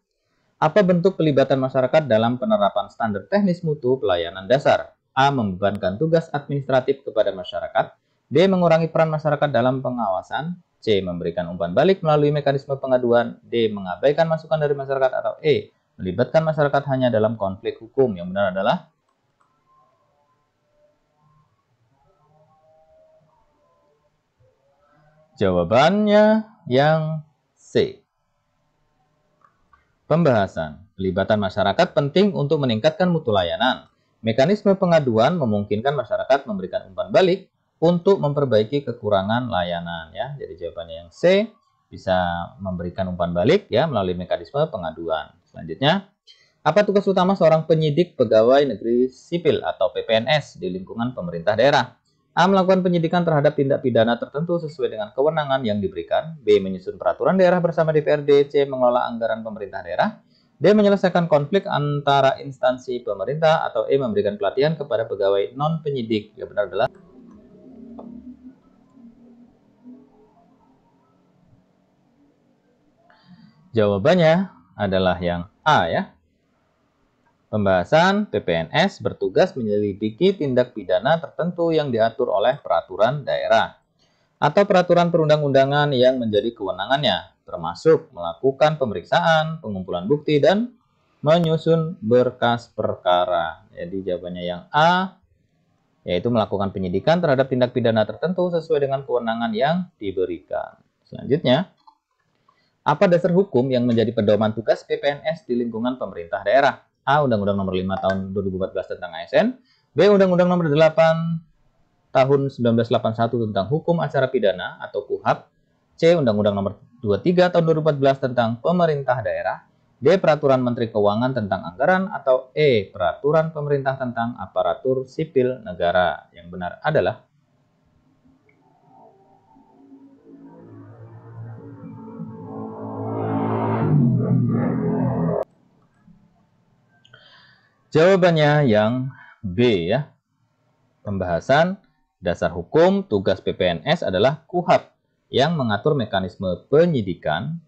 apa bentuk pelibatan masyarakat dalam penerapan standar teknis mutu pelayanan dasar? A. Membebankan tugas administratif kepada masyarakat. B. Mengurangi peran masyarakat dalam pengawasan. C. Memberikan umpan balik melalui mekanisme pengaduan. D. Mengabaikan masukan dari masyarakat. Atau E. Melibatkan masyarakat hanya dalam konflik hukum. Yang benar adalah jawabannya yang C. Pembahasan. Pelibatan masyarakat penting untuk meningkatkan mutu layanan. Mekanisme pengaduan memungkinkan masyarakat memberikan umpan balik untuk memperbaiki kekurangan layanan ya. Jadi jawabannya yang C, bisa memberikan umpan balik ya melalui mekanisme pengaduan. Selanjutnya, apa tugas utama seorang penyidik pegawai negeri sipil atau PPNS di lingkungan pemerintah daerah? A. Melakukan penyidikan terhadap tindak pidana tertentu sesuai dengan kewenangan yang diberikan. B. Menyusun peraturan daerah bersama DPRD. C. Mengelola anggaran pemerintah daerah. D. Menyelesaikan konflik antara instansi pemerintah. Atau E. Memberikan pelatihan kepada pegawai non-penyidik. Yang benar adalah jawabannya adalah yang A ya. Pembahasan PPNS bertugas menyelidiki tindak pidana tertentu yang diatur oleh peraturan daerah atau peraturan perundang-undangan yang menjadi kewenangannya, termasuk melakukan pemeriksaan, pengumpulan bukti, dan menyusun berkas perkara. Jadi jawabannya yang A, yaitu melakukan penyidikan terhadap tindak pidana tertentu sesuai dengan kewenangan yang diberikan. Selanjutnya, Apa dasar hukum yang menjadi pedoman tugas PPNS di lingkungan pemerintah daerah? A. Undang-Undang Nomor 5 Tahun 2014 tentang ASN. B. Undang-Undang Nomor 8 Tahun 1981 tentang Hukum Acara Pidana atau KUHAP. C. Undang-Undang Nomor 23 Tahun 2014 tentang Pemerintah Daerah. D. Peraturan Menteri Keuangan tentang Anggaran. Atau E. Peraturan Pemerintah tentang Aparatur Sipil Negara. Yang benar adalah jawabannya yang B ya. Pembahasan dasar hukum tugas PPNS adalah KUHAP yang mengatur mekanisme penyidikan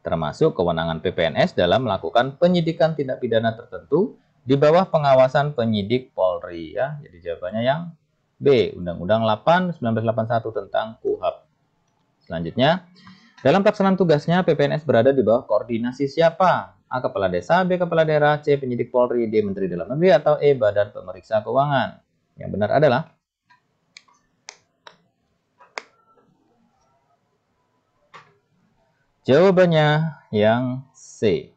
termasuk kewenangan PPNS dalam melakukan penyidikan tindak pidana tertentu di bawah pengawasan penyidik Polri ya. Jadi jawabannya yang B, Undang-Undang 8 1981 tentang KUHAP. Selanjutnya, dalam pelaksanaan tugasnya PPNS berada di bawah koordinasi siapa? A. Kepala Desa, B. Kepala Daerah, C. Penyidik Polri, D. Menteri Dalam Negeri, atau E. Badan Pemeriksa Keuangan. Yang benar adalah jawabannya yang C.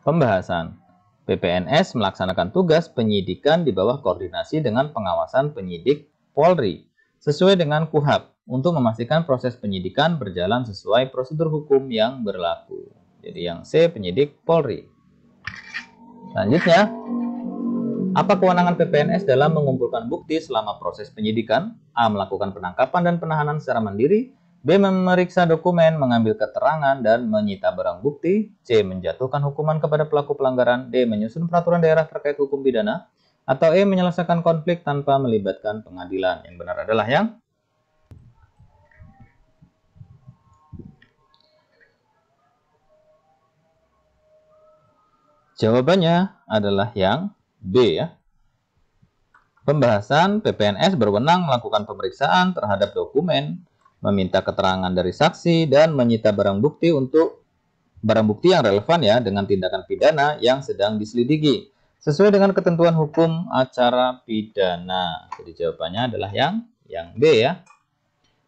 Pembahasan. PPNS melaksanakan tugas penyidikan di bawah koordinasi dengan pengawasan penyidik Polri sesuai dengan KUHAP untuk memastikan proses penyidikan berjalan sesuai prosedur hukum yang berlaku. Jadi yang C, penyidik Polri. Selanjutnya, apa kewenangan PPNS dalam mengumpulkan bukti selama proses penyidikan? A. Melakukan penangkapan dan penahanan secara mandiri. B. Memeriksa dokumen, mengambil keterangan, dan menyita barang bukti. C. Menjatuhkan hukuman kepada pelaku pelanggaran. D. Menyusun peraturan daerah terkait hukum pidana. Atau E. Menyelesaikan konflik tanpa melibatkan pengadilan. Yang benar adalah yang jawabannya adalah yang B ya. Pembahasan PPNS berwenang melakukan pemeriksaan terhadap dokumen, meminta keterangan dari saksi, dan menyita barang bukti yang relevan ya dengan tindakan pidana yang sedang diselidiki sesuai dengan ketentuan hukum acara pidana. Jadi jawabannya adalah yang B ya.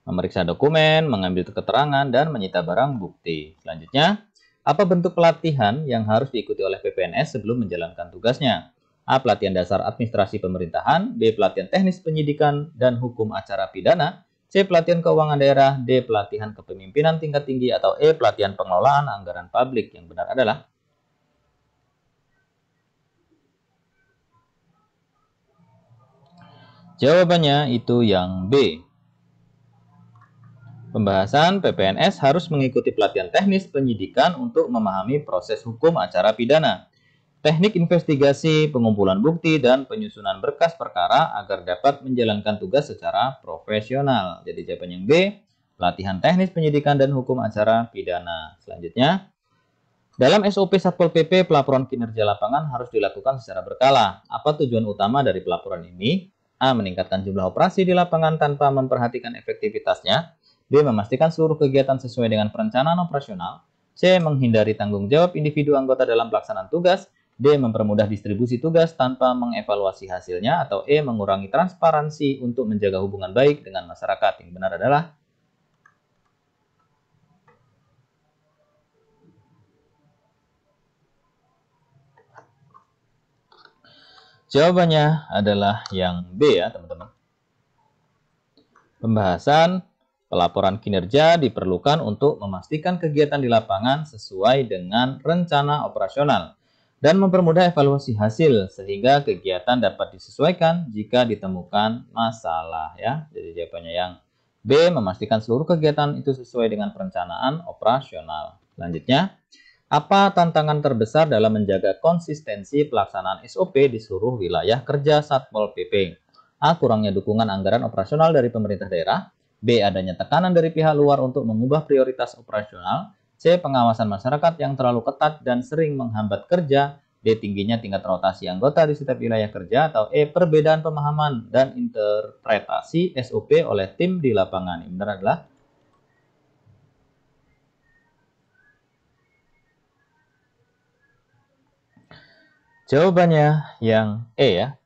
Memeriksa dokumen, mengambil keterangan, dan menyita barang bukti. Selanjutnya, apa bentuk pelatihan yang harus diikuti oleh PPNS sebelum menjalankan tugasnya? A. Pelatihan dasar administrasi pemerintahan. B. Pelatihan teknis penyidikan dan hukum acara pidana. C. Pelatihan keuangan daerah. D. Pelatihan kepemimpinan tingkat tinggi. Atau E. Pelatihan pengelolaan anggaran publik. Yang benar adalah jawabannya itu yang B. Pembahasan PPNS harus mengikuti pelatihan teknis penyidikan untuk memahami proses hukum acara pidana, teknik investigasi, pengumpulan bukti, dan penyusunan berkas perkara agar dapat menjalankan tugas secara profesional. Jadi jawaban yang B, pelatihan teknis penyidikan dan hukum acara pidana. Selanjutnya, dalam SOP Satpol PP, pelaporan kinerja lapangan harus dilakukan secara berkala. Apa tujuan utama dari pelaporan ini? A. Meningkatkan jumlah operasi di lapangan tanpa memperhatikan efektivitasnya. B. Memastikan seluruh kegiatan sesuai dengan perencanaan operasional. C. Menghindari tanggung jawab individu anggota dalam pelaksanaan tugas. D. Mempermudah distribusi tugas tanpa mengevaluasi hasilnya. Atau E. Mengurangi transparansi untuk menjaga hubungan baik dengan masyarakat. Yang benar adalah jawabannya adalah yang B ya teman-teman. Pembahasan pelaporan kinerja diperlukan untuk memastikan kegiatan di lapangan sesuai dengan rencana operasional dan mempermudah evaluasi hasil sehingga kegiatan dapat disesuaikan jika ditemukan masalah ya. Jadi jawabannya yang B, memastikan seluruh kegiatan itu sesuai dengan perencanaan operasional. Selanjutnya, apa tantangan terbesar dalam menjaga konsistensi pelaksanaan SOP di seluruh wilayah kerja Satpol PP? A. Kurangnya dukungan anggaran operasional dari pemerintah daerah. B. Adanya tekanan dari pihak luar untuk mengubah prioritas operasional. C. Pengawasan masyarakat yang terlalu ketat dan sering menghambat kerja. D. Tingginya tingkat rotasi anggota di setiap wilayah kerja. Atau E. Perbedaan pemahaman dan interpretasi SOP oleh tim di lapangan. Yang benar adalah jawabannya yang E ya.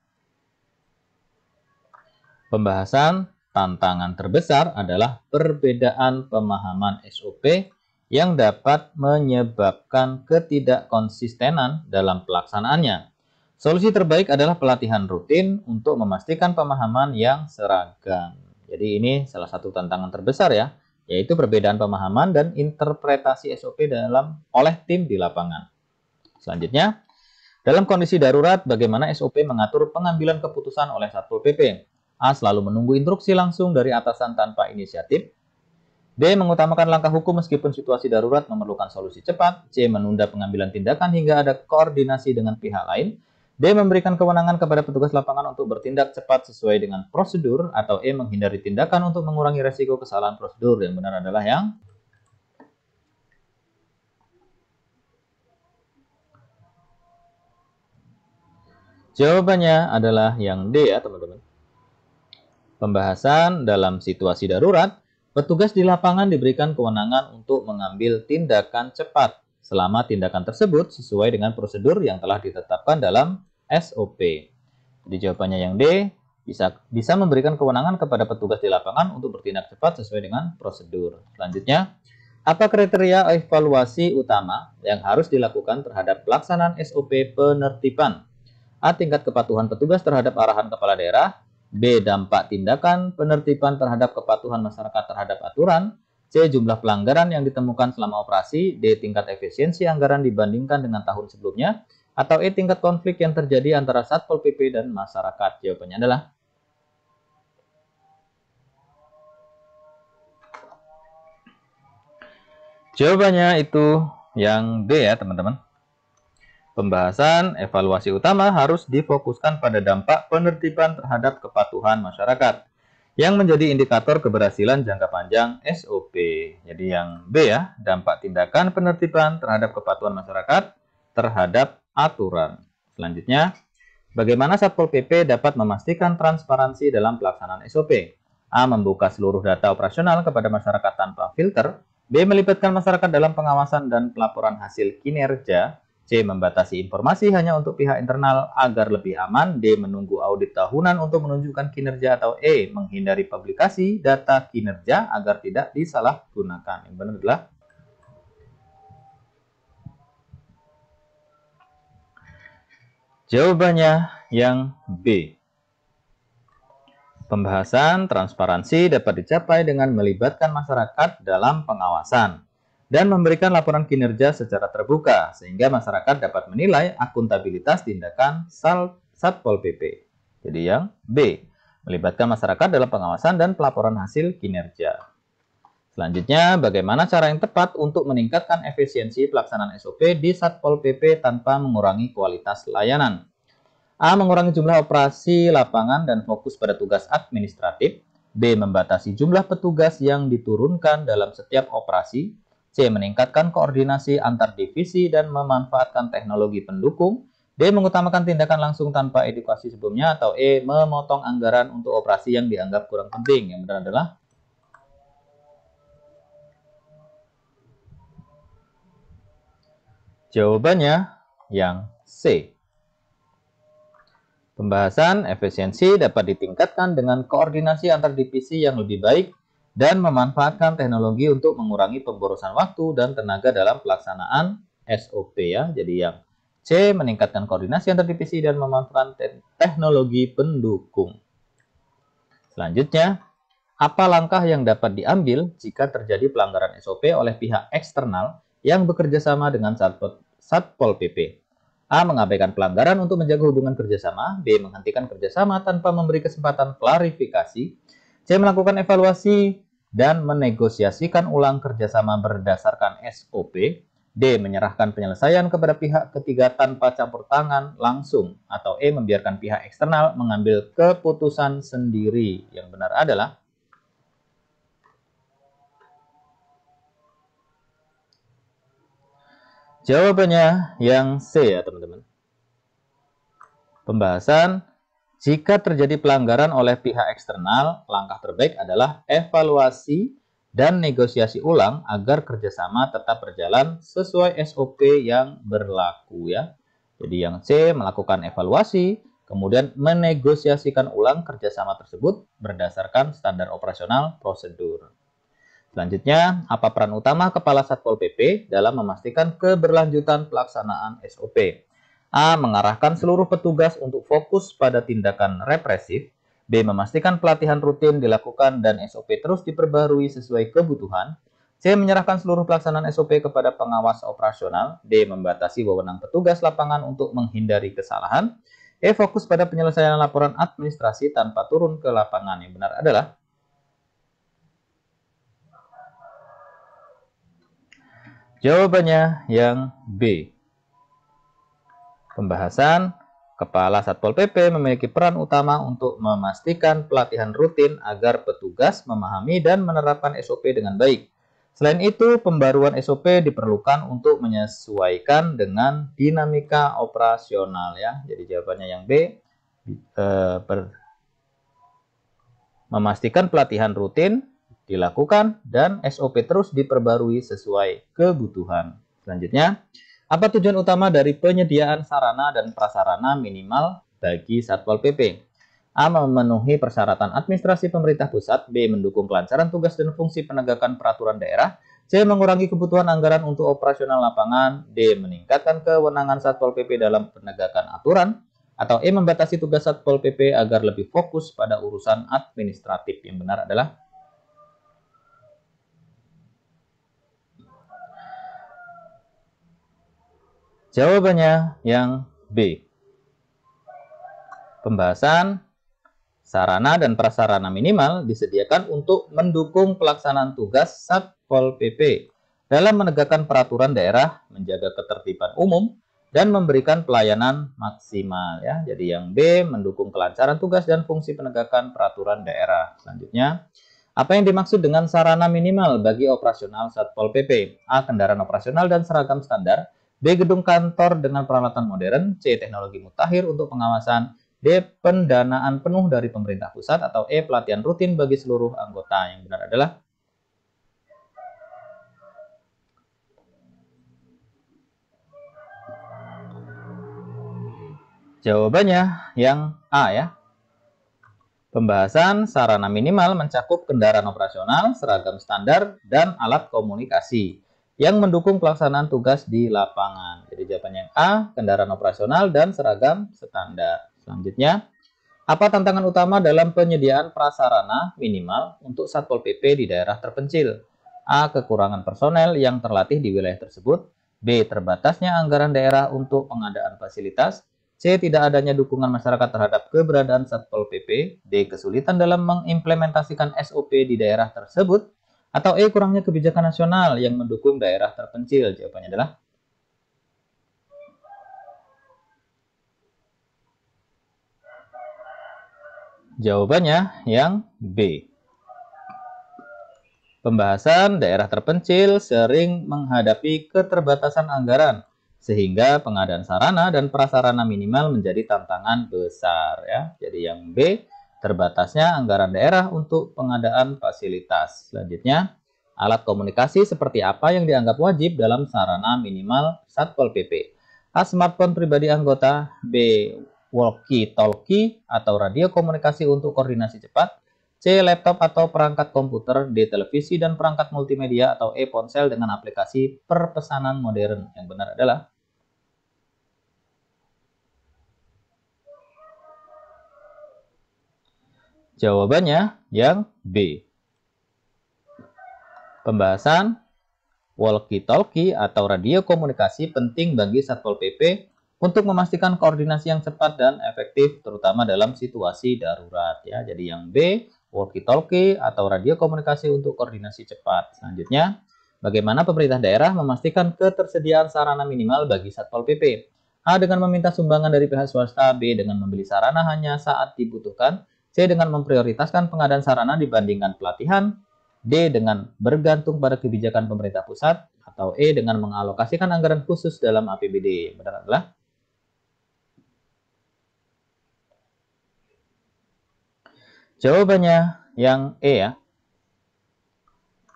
Pembahasan tantangan terbesar adalah perbedaan pemahaman SOP yang dapat menyebabkan ketidakkonsistenan dalam pelaksanaannya. Solusi terbaik adalah pelatihan rutin untuk memastikan pemahaman yang seragam. Jadi ini salah satu tantangan terbesar ya, yaitu perbedaan pemahaman dan interpretasi SOP oleh tim di lapangan. Selanjutnya, dalam kondisi darurat, bagaimana SOP mengatur pengambilan keputusan oleh Satpol PP? A. Selalu menunggu instruksi langsung dari atasan tanpa inisiatif. B. Mengutamakan langkah hukum meskipun situasi darurat memerlukan solusi cepat. C. Menunda pengambilan tindakan hingga ada koordinasi dengan pihak lain. D. Memberikan kewenangan kepada petugas lapangan untuk bertindak cepat sesuai dengan prosedur. Atau E. Menghindari tindakan untuk mengurangi resiko kesalahan prosedur. Yang benar adalah yang jawabannya adalah yang D ya teman-teman. Pembahasan dalam situasi darurat, petugas di lapangan diberikan kewenangan untuk mengambil tindakan cepat selama tindakan tersebut sesuai dengan prosedur yang telah ditetapkan dalam SOP. Jadi jawabannya yang D, bisa memberikan kewenangan kepada petugas di lapangan untuk bertindak cepat sesuai dengan prosedur. Selanjutnya, apa kriteria evaluasi utama yang harus dilakukan terhadap pelaksanaan SOP penertiban? A. Tingkat kepatuhan petugas terhadap arahan kepala daerah. B. Dampak tindakan penertiban terhadap kepatuhan masyarakat terhadap aturan. C. Jumlah pelanggaran yang ditemukan selama operasi. D. Tingkat efisiensi anggaran dibandingkan dengan tahun sebelumnya. Atau E. Tingkat konflik yang terjadi antara Satpol PP dan masyarakat. Jawabannya adalah jawabannya itu yang B ya teman-teman. Pembahasan evaluasi utama harus difokuskan pada dampak penertiban terhadap kepatuhan masyarakat yang menjadi indikator keberhasilan jangka panjang SOP. Jadi yang B ya, dampak tindakan penertiban terhadap kepatuhan masyarakat terhadap aturan. Selanjutnya, bagaimana Satpol PP dapat memastikan transparansi dalam pelaksanaan SOP? A. Membuka seluruh data operasional kepada masyarakat tanpa filter. B. Melibatkan masyarakat dalam pengawasan dan pelaporan hasil kinerja. C. Membatasi informasi hanya untuk pihak internal agar lebih aman. D. Menunggu audit tahunan untuk menunjukkan kinerja. Atau E. Menghindari publikasi data kinerja agar tidak disalahgunakan. Yang benar adalah jawabannya yang B. Pembahasan transparansi dapat dicapai dengan melibatkan masyarakat dalam pengawasan dan memberikan laporan kinerja secara terbuka sehingga masyarakat dapat menilai akuntabilitas tindakan Satpol PP. Jadi yang B, melibatkan masyarakat dalam pengawasan dan pelaporan hasil kinerja. Selanjutnya, bagaimana cara yang tepat untuk meningkatkan efisiensi pelaksanaan SOP di Satpol PP tanpa mengurangi kualitas layanan? A. Mengurangi jumlah operasi lapangan dan fokus pada tugas administratif. B. Membatasi jumlah petugas yang diturunkan dalam setiap operasi. C. Meningkatkan koordinasi antar divisi dan memanfaatkan teknologi pendukung. D. Mengutamakan tindakan langsung tanpa edukasi sebelumnya. Atau E. Memotong anggaran untuk operasi yang dianggap kurang penting. Yang benar adalah jawabannya yang C. Pembahasan efisiensi dapat ditingkatkan dengan koordinasi antar divisi yang lebih baik dan memanfaatkan teknologi untuk mengurangi pemborosan waktu dan tenaga dalam pelaksanaan SOP ya. Jadi yang C, meningkatkan koordinasi antar divisi dan memanfaatkan teknologi pendukung. Selanjutnya, apa langkah yang dapat diambil jika terjadi pelanggaran SOP oleh pihak eksternal yang bekerja sama dengan Satpol PP? A. Mengabaikan pelanggaran untuk menjaga hubungan kerjasama. B. Menghentikan kerjasama tanpa memberi kesempatan klarifikasi. C. Melakukan evaluasi dan menegosiasikan ulang kerjasama berdasarkan SOP. D. Menyerahkan penyelesaian kepada pihak ketiga tanpa campur tangan langsung. Atau E. Membiarkan pihak eksternal mengambil keputusan sendiri. Yang benar adalah jawabannya yang C ya teman-teman. Pembahasan, jika terjadi pelanggaran oleh pihak eksternal, langkah terbaik adalah evaluasi dan negosiasi ulang agar kerjasama tetap berjalan sesuai SOP yang berlaku ya. Jadi yang C, melakukan evaluasi kemudian menegosiasikan ulang kerjasama tersebut berdasarkan standar operasional prosedur. Selanjutnya, apa peran utama Kepala Satpol PP dalam memastikan keberlanjutan pelaksanaan SOP? A. Mengarahkan seluruh petugas untuk fokus pada tindakan represif. B. Memastikan pelatihan rutin dilakukan dan SOP terus diperbarui sesuai kebutuhan. C. Menyerahkan seluruh pelaksanaan SOP kepada pengawas operasional. D. Membatasi wewenang petugas lapangan untuk menghindari kesalahan. E. Fokus pada penyelesaian laporan administrasi tanpa turun ke lapangan. Yang benar adalah jawabannya yang B. Pembahasan, Kepala Satpol PP memiliki peran utama untuk memastikan pelatihan rutin agar petugas memahami dan menerapkan SOP dengan baik. Selain itu, pembaruan SOP diperlukan untuk menyesuaikan dengan dinamika operasional ya. Jadi jawabannya yang B. Memastikan pelatihan rutin dilakukan dan SOP terus diperbarui sesuai kebutuhan. Selanjutnya, apa tujuan utama dari penyediaan sarana dan prasarana minimal bagi Satpol PP? A. Memenuhi persyaratan administrasi pemerintah pusat. B. Mendukung kelancaran tugas dan fungsi penegakan peraturan daerah. C. Mengurangi kebutuhan anggaran untuk operasional lapangan. D. Meningkatkan kewenangan Satpol PP dalam penegakan aturan. Atau E. Membatasi tugas Satpol PP agar lebih fokus pada urusan administratif. Yang benar adalah jawabannya yang B. Pembahasan, sarana dan prasarana minimal disediakan untuk mendukung pelaksanaan tugas Satpol PP dalam menegakkan peraturan daerah, menjaga ketertiban umum, dan memberikan pelayanan maksimal ya. Jadi yang B, mendukung kelancaran tugas dan fungsi penegakan peraturan daerah. Selanjutnya, apa yang dimaksud dengan sarana minimal bagi operasional Satpol PP? A. Kendaraan operasional dan seragam standar. B. Gedung kantor dengan peralatan modern. C. Teknologi mutakhir untuk pengawasan. D. Pendanaan penuh dari pemerintah pusat. Atau E. Pelatihan rutin bagi seluruh anggota. Yang benar adalah jawabannya yang A ya. Pembahasan sarana minimal mencakup kendaraan operasional, seragam standar, dan alat komunikasi yang mendukung pelaksanaan tugas di lapangan. Jadi jawabannya yang A, kendaraan operasional dan seragam standar. Selanjutnya, apa tantangan utama dalam penyediaan prasarana minimal untuk Satpol PP di daerah terpencil? A. Kekurangan personel yang terlatih di wilayah tersebut. B. Terbatasnya anggaran daerah untuk pengadaan fasilitas. C. Tidak adanya dukungan masyarakat terhadap keberadaan Satpol PP. D. Kesulitan dalam mengimplementasikan SOP di daerah tersebut. Atau E. Kurangnya kebijakan nasional yang mendukung daerah terpencil. Jawabannya adalah jawabannya yang B. Pembahasan daerah terpencil sering menghadapi keterbatasan anggaran, sehingga pengadaan sarana dan prasarana minimal menjadi tantangan besar ya. Jadi yang B, terbatasnya anggaran daerah untuk pengadaan fasilitas. Selanjutnya, alat komunikasi seperti apa yang dianggap wajib dalam sarana minimal Satpol PP? A. Smartphone pribadi anggota. B. Walkie-talkie atau radio komunikasi untuk koordinasi cepat. C. Laptop atau perangkat komputer. D. Televisi dan perangkat multimedia. Atau E. Ponsel dengan aplikasi perpesanan modern. Yang benar adalah jawabannya yang B. Pembahasan walkie-talkie atau radio komunikasi penting bagi Satpol PP untuk memastikan koordinasi yang cepat dan efektif terutama dalam situasi darurat ya. Jadi yang B, walkie-talkie atau radio komunikasi untuk koordinasi cepat. Selanjutnya, bagaimana pemerintah daerah memastikan ketersediaan sarana minimal bagi Satpol PP? A. Dengan meminta sumbangan dari pihak swasta. B. Dengan membeli sarana hanya saat dibutuhkan. C. Dengan memprioritaskan pengadaan sarana dibandingkan pelatihan. D. Dengan bergantung pada kebijakan pemerintah pusat. Atau E. Dengan mengalokasikan anggaran khusus dalam APBD. Benar adalah jawabannya yang E ya.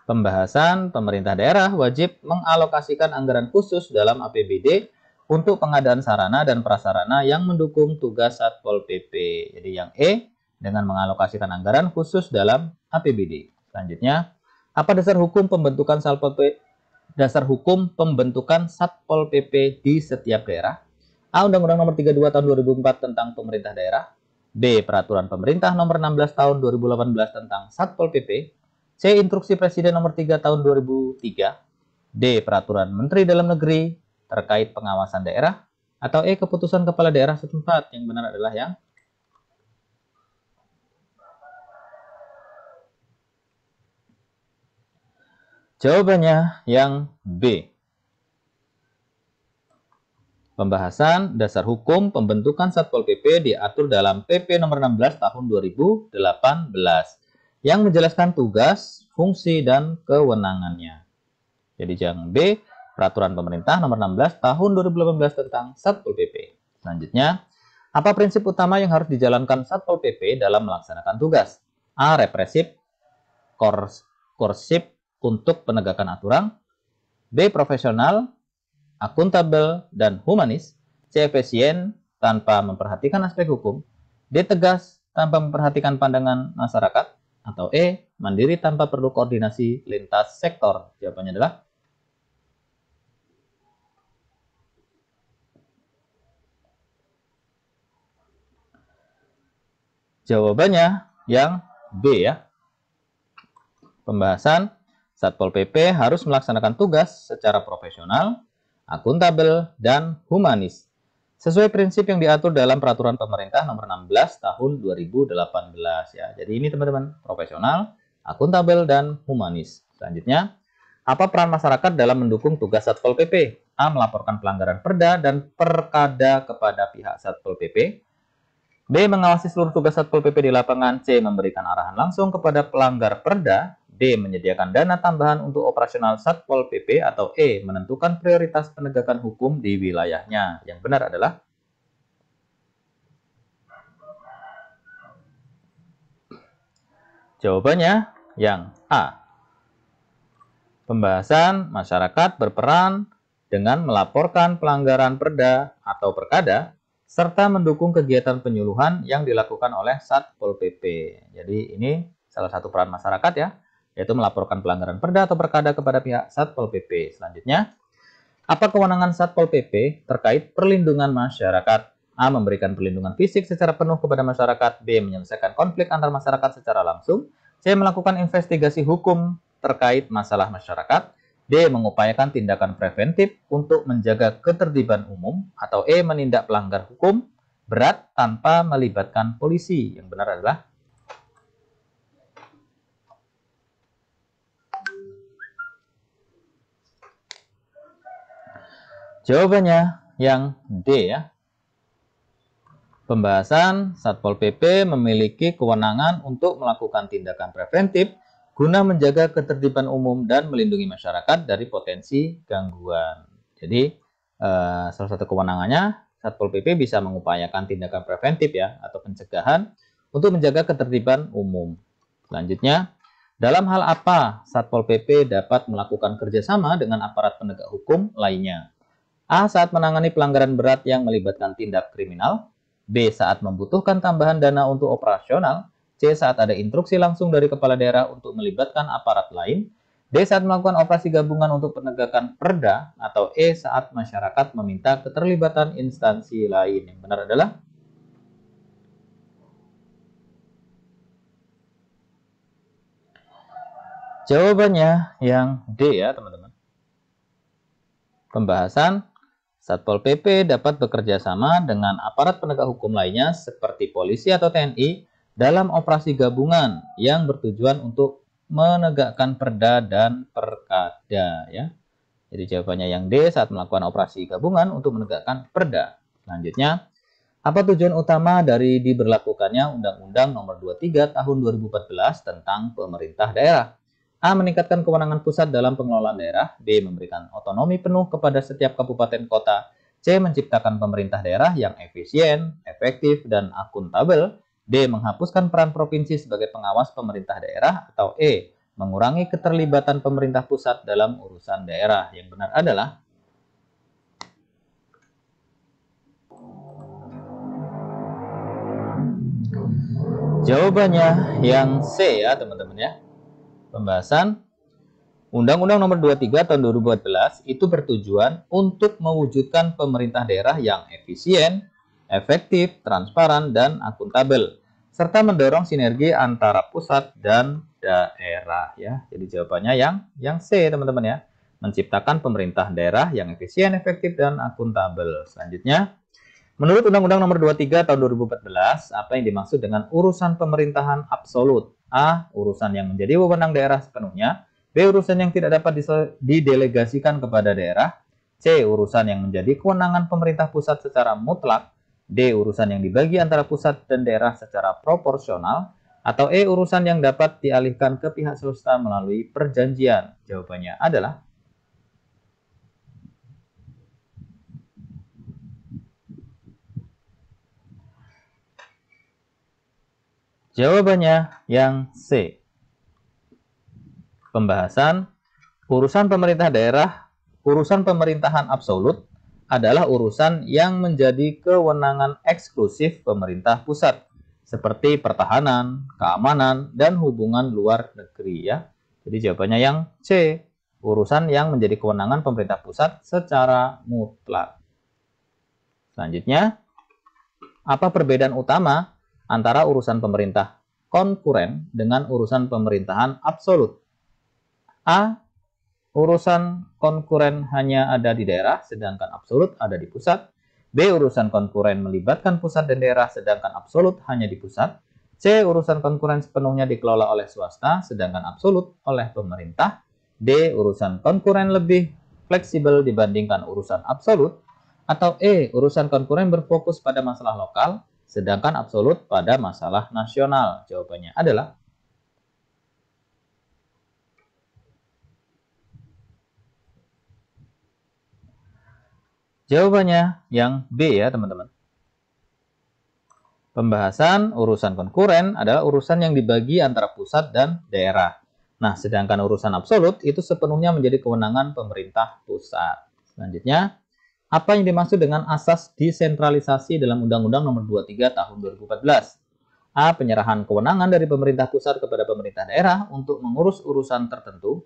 Pembahasan pemerintah daerah wajib mengalokasikan anggaran khusus dalam APBD untuk pengadaan sarana dan prasarana yang mendukung tugas Satpol PP. Jadi yang E, dengan mengalokasikan anggaran khusus dalam APBD. Selanjutnya, apa dasar hukum pembentukan Satpol PP? Dasar hukum pembentukan Satpol PP di setiap daerah. A. Undang-Undang Nomor 32 Tahun 2004 tentang Pemerintah Daerah. B. Peraturan Pemerintah Nomor 16 Tahun 2018 tentang Satpol PP. C. Instruksi Presiden Nomor 3 Tahun 2003. D. Peraturan Menteri Dalam Negeri terkait pengawasan daerah. Atau E. Keputusan Kepala Daerah setempat. Yang benar adalah yang jawabannya yang B. Pembahasan dasar hukum pembentukan Satpol PP diatur dalam PP Nomor 16 Tahun 2018 yang menjelaskan tugas, fungsi, dan kewenangannya. Jadi yang B, Peraturan Pemerintah Nomor 16 Tahun 2018 tentang Satpol PP. Selanjutnya, apa prinsip utama yang harus dijalankan Satpol PP dalam melaksanakan tugas? A. Represif, korsif untuk penegakan aturan. B. Profesional, akuntabel, dan humanis. C. Efisien tanpa memperhatikan aspek hukum. D. Tegas tanpa memperhatikan pandangan masyarakat. Atau E. Mandiri tanpa perlu koordinasi lintas sektor. Jawabannya adalah jawabannya yang B ya. Pembahasan Satpol PP harus melaksanakan tugas secara profesional, akuntabel, dan humanis sesuai prinsip yang diatur dalam Peraturan Pemerintah Nomor 16 Tahun 2018 ya. Jadi ini teman-teman, profesional, akuntabel, dan humanis. Selanjutnya, apa peran masyarakat dalam mendukung tugas Satpol PP? A. Melaporkan pelanggaran Perda dan Perkada kepada pihak Satpol PP. B. Mengawasi seluruh tugas Satpol PP di lapangan. C. Memberikan arahan langsung kepada pelanggar Perda. D. Menyediakan dana tambahan untuk operasional Satpol PP. Atau E. Menentukan prioritas penegakan hukum di wilayahnya. Yang benar adalah jawabannya yang A. Pembahasan masyarakat berperan dengan melaporkan pelanggaran Perda atau Perkada serta mendukung kegiatan penyuluhan yang dilakukan oleh Satpol PP. Jadi ini salah satu peran masyarakat ya, yaitu melaporkan pelanggaran Perda atau Perkada kepada pihak Satpol PP. Selanjutnya, apa kewenangan Satpol PP terkait perlindungan masyarakat? A. Memberikan perlindungan fisik secara penuh kepada masyarakat. B. Menyelesaikan konflik antar masyarakat secara langsung. C. Melakukan investigasi hukum terkait masalah masyarakat. D. Mengupayakan tindakan preventif untuk menjaga ketertiban umum. Atau E. Menindak pelanggar hukum berat tanpa melibatkan polisi. Yang benar adalah jawabannya yang D ya. Pembahasan Satpol PP memiliki kewenangan untuk melakukan tindakan preventif guna menjaga ketertiban umum dan melindungi masyarakat dari potensi gangguan. Jadi, salah satu kewenangannya, Satpol PP bisa mengupayakan tindakan preventif ya, atau pencegahan untuk menjaga ketertiban umum. Selanjutnya, dalam hal apa Satpol PP dapat melakukan kerjasama dengan aparat penegak hukum lainnya? A. Saat menangani pelanggaran berat yang melibatkan tindak kriminal. B. Saat membutuhkan tambahan dana untuk operasional. C. Saat ada instruksi langsung dari kepala daerah untuk melibatkan aparat lain. D. Saat melakukan operasi gabungan untuk penegakan Perda. Atau E. Saat masyarakat meminta keterlibatan instansi lain. Yang benar adalah jawabannya yang D ya teman-teman. Pembahasan Satpol PP dapat bekerja sama dengan aparat penegak hukum lainnya seperti polisi atau TNI dalam operasi gabungan yang bertujuan untuk menegakkan Perda dan Perkada ya. Jadi jawabannya yang D, saat melakukan operasi gabungan untuk menegakkan Perda. Selanjutnya, apa tujuan utama dari diberlakukannya Undang-Undang Nomor 23 Tahun 2014 tentang Pemerintah Daerah? A. Meningkatkan kewenangan pusat dalam pengelolaan daerah. B. Memberikan otonomi penuh kepada setiap kabupaten kota. C. Menciptakan pemerintah daerah yang efisien, efektif, dan akuntabel. D. Menghapuskan peran provinsi sebagai pengawas pemerintah daerah. Atau E. Mengurangi keterlibatan pemerintah pusat dalam urusan daerah. Yang benar adalah Jawabannya yang C ya teman-teman ya. Pembahasan Undang-Undang Nomor 23 Tahun 2014 itu bertujuan untuk mewujudkan pemerintah daerah yang efisien, efektif, transparan, dan akuntabel, serta mendorong sinergi antara pusat dan daerah ya. Jadi jawabannya yang C teman-teman ya. Menciptakan pemerintah daerah yang efisien, efektif, dan akuntabel. Selanjutnya, menurut Undang-Undang Nomor 23 Tahun 2014, apa yang dimaksud dengan urusan pemerintahan absolut? A. Urusan yang menjadi wewenang daerah sepenuhnya. B. Urusan yang tidak dapat didelegasikan kepada daerah. C. Urusan yang menjadi kewenangan pemerintah pusat secara mutlak. D. Urusan yang dibagi antara pusat dan daerah secara proporsional. Atau E. Urusan yang dapat dialihkan ke pihak swasta melalui perjanjian. Jawabannya adalah jawabannya yang C. Pembahasan urusan pemerintah daerah, urusan pemerintahan absolut adalah urusan yang menjadi kewenangan eksklusif pemerintah pusat, seperti pertahanan, keamanan, dan hubungan luar negeri ya. Jadi jawabannya yang C, urusan yang menjadi kewenangan pemerintah pusat secara mutlak. Selanjutnya, apa perbedaan utama antara urusan pemerintah konkuren dengan urusan pemerintahan absolut? A. Urusan konkuren hanya ada di daerah, sedangkan absolut ada di pusat. B. Urusan konkuren melibatkan pusat dan daerah, sedangkan absolut hanya di pusat. C. Urusan konkuren sepenuhnya dikelola oleh swasta, sedangkan absolut oleh pemerintah. D. Urusan konkuren lebih fleksibel dibandingkan urusan absolut. Atau E. Urusan konkuren berfokus pada masalah lokal, sedangkan absolut pada masalah nasional. Jawabannya adalah jawabannya yang B ya teman-teman. Pembahasan urusan konkuren adalah urusan yang dibagi antara pusat dan daerah. Nah, sedangkan urusan absolut itu sepenuhnya menjadi kewenangan pemerintah pusat. Selanjutnya, apa yang dimaksud dengan asas desentralisasi dalam Undang-Undang Nomor 23 Tahun 2014? A. Penyerahan kewenangan dari pemerintah pusat kepada pemerintah daerah untuk mengurus urusan tertentu.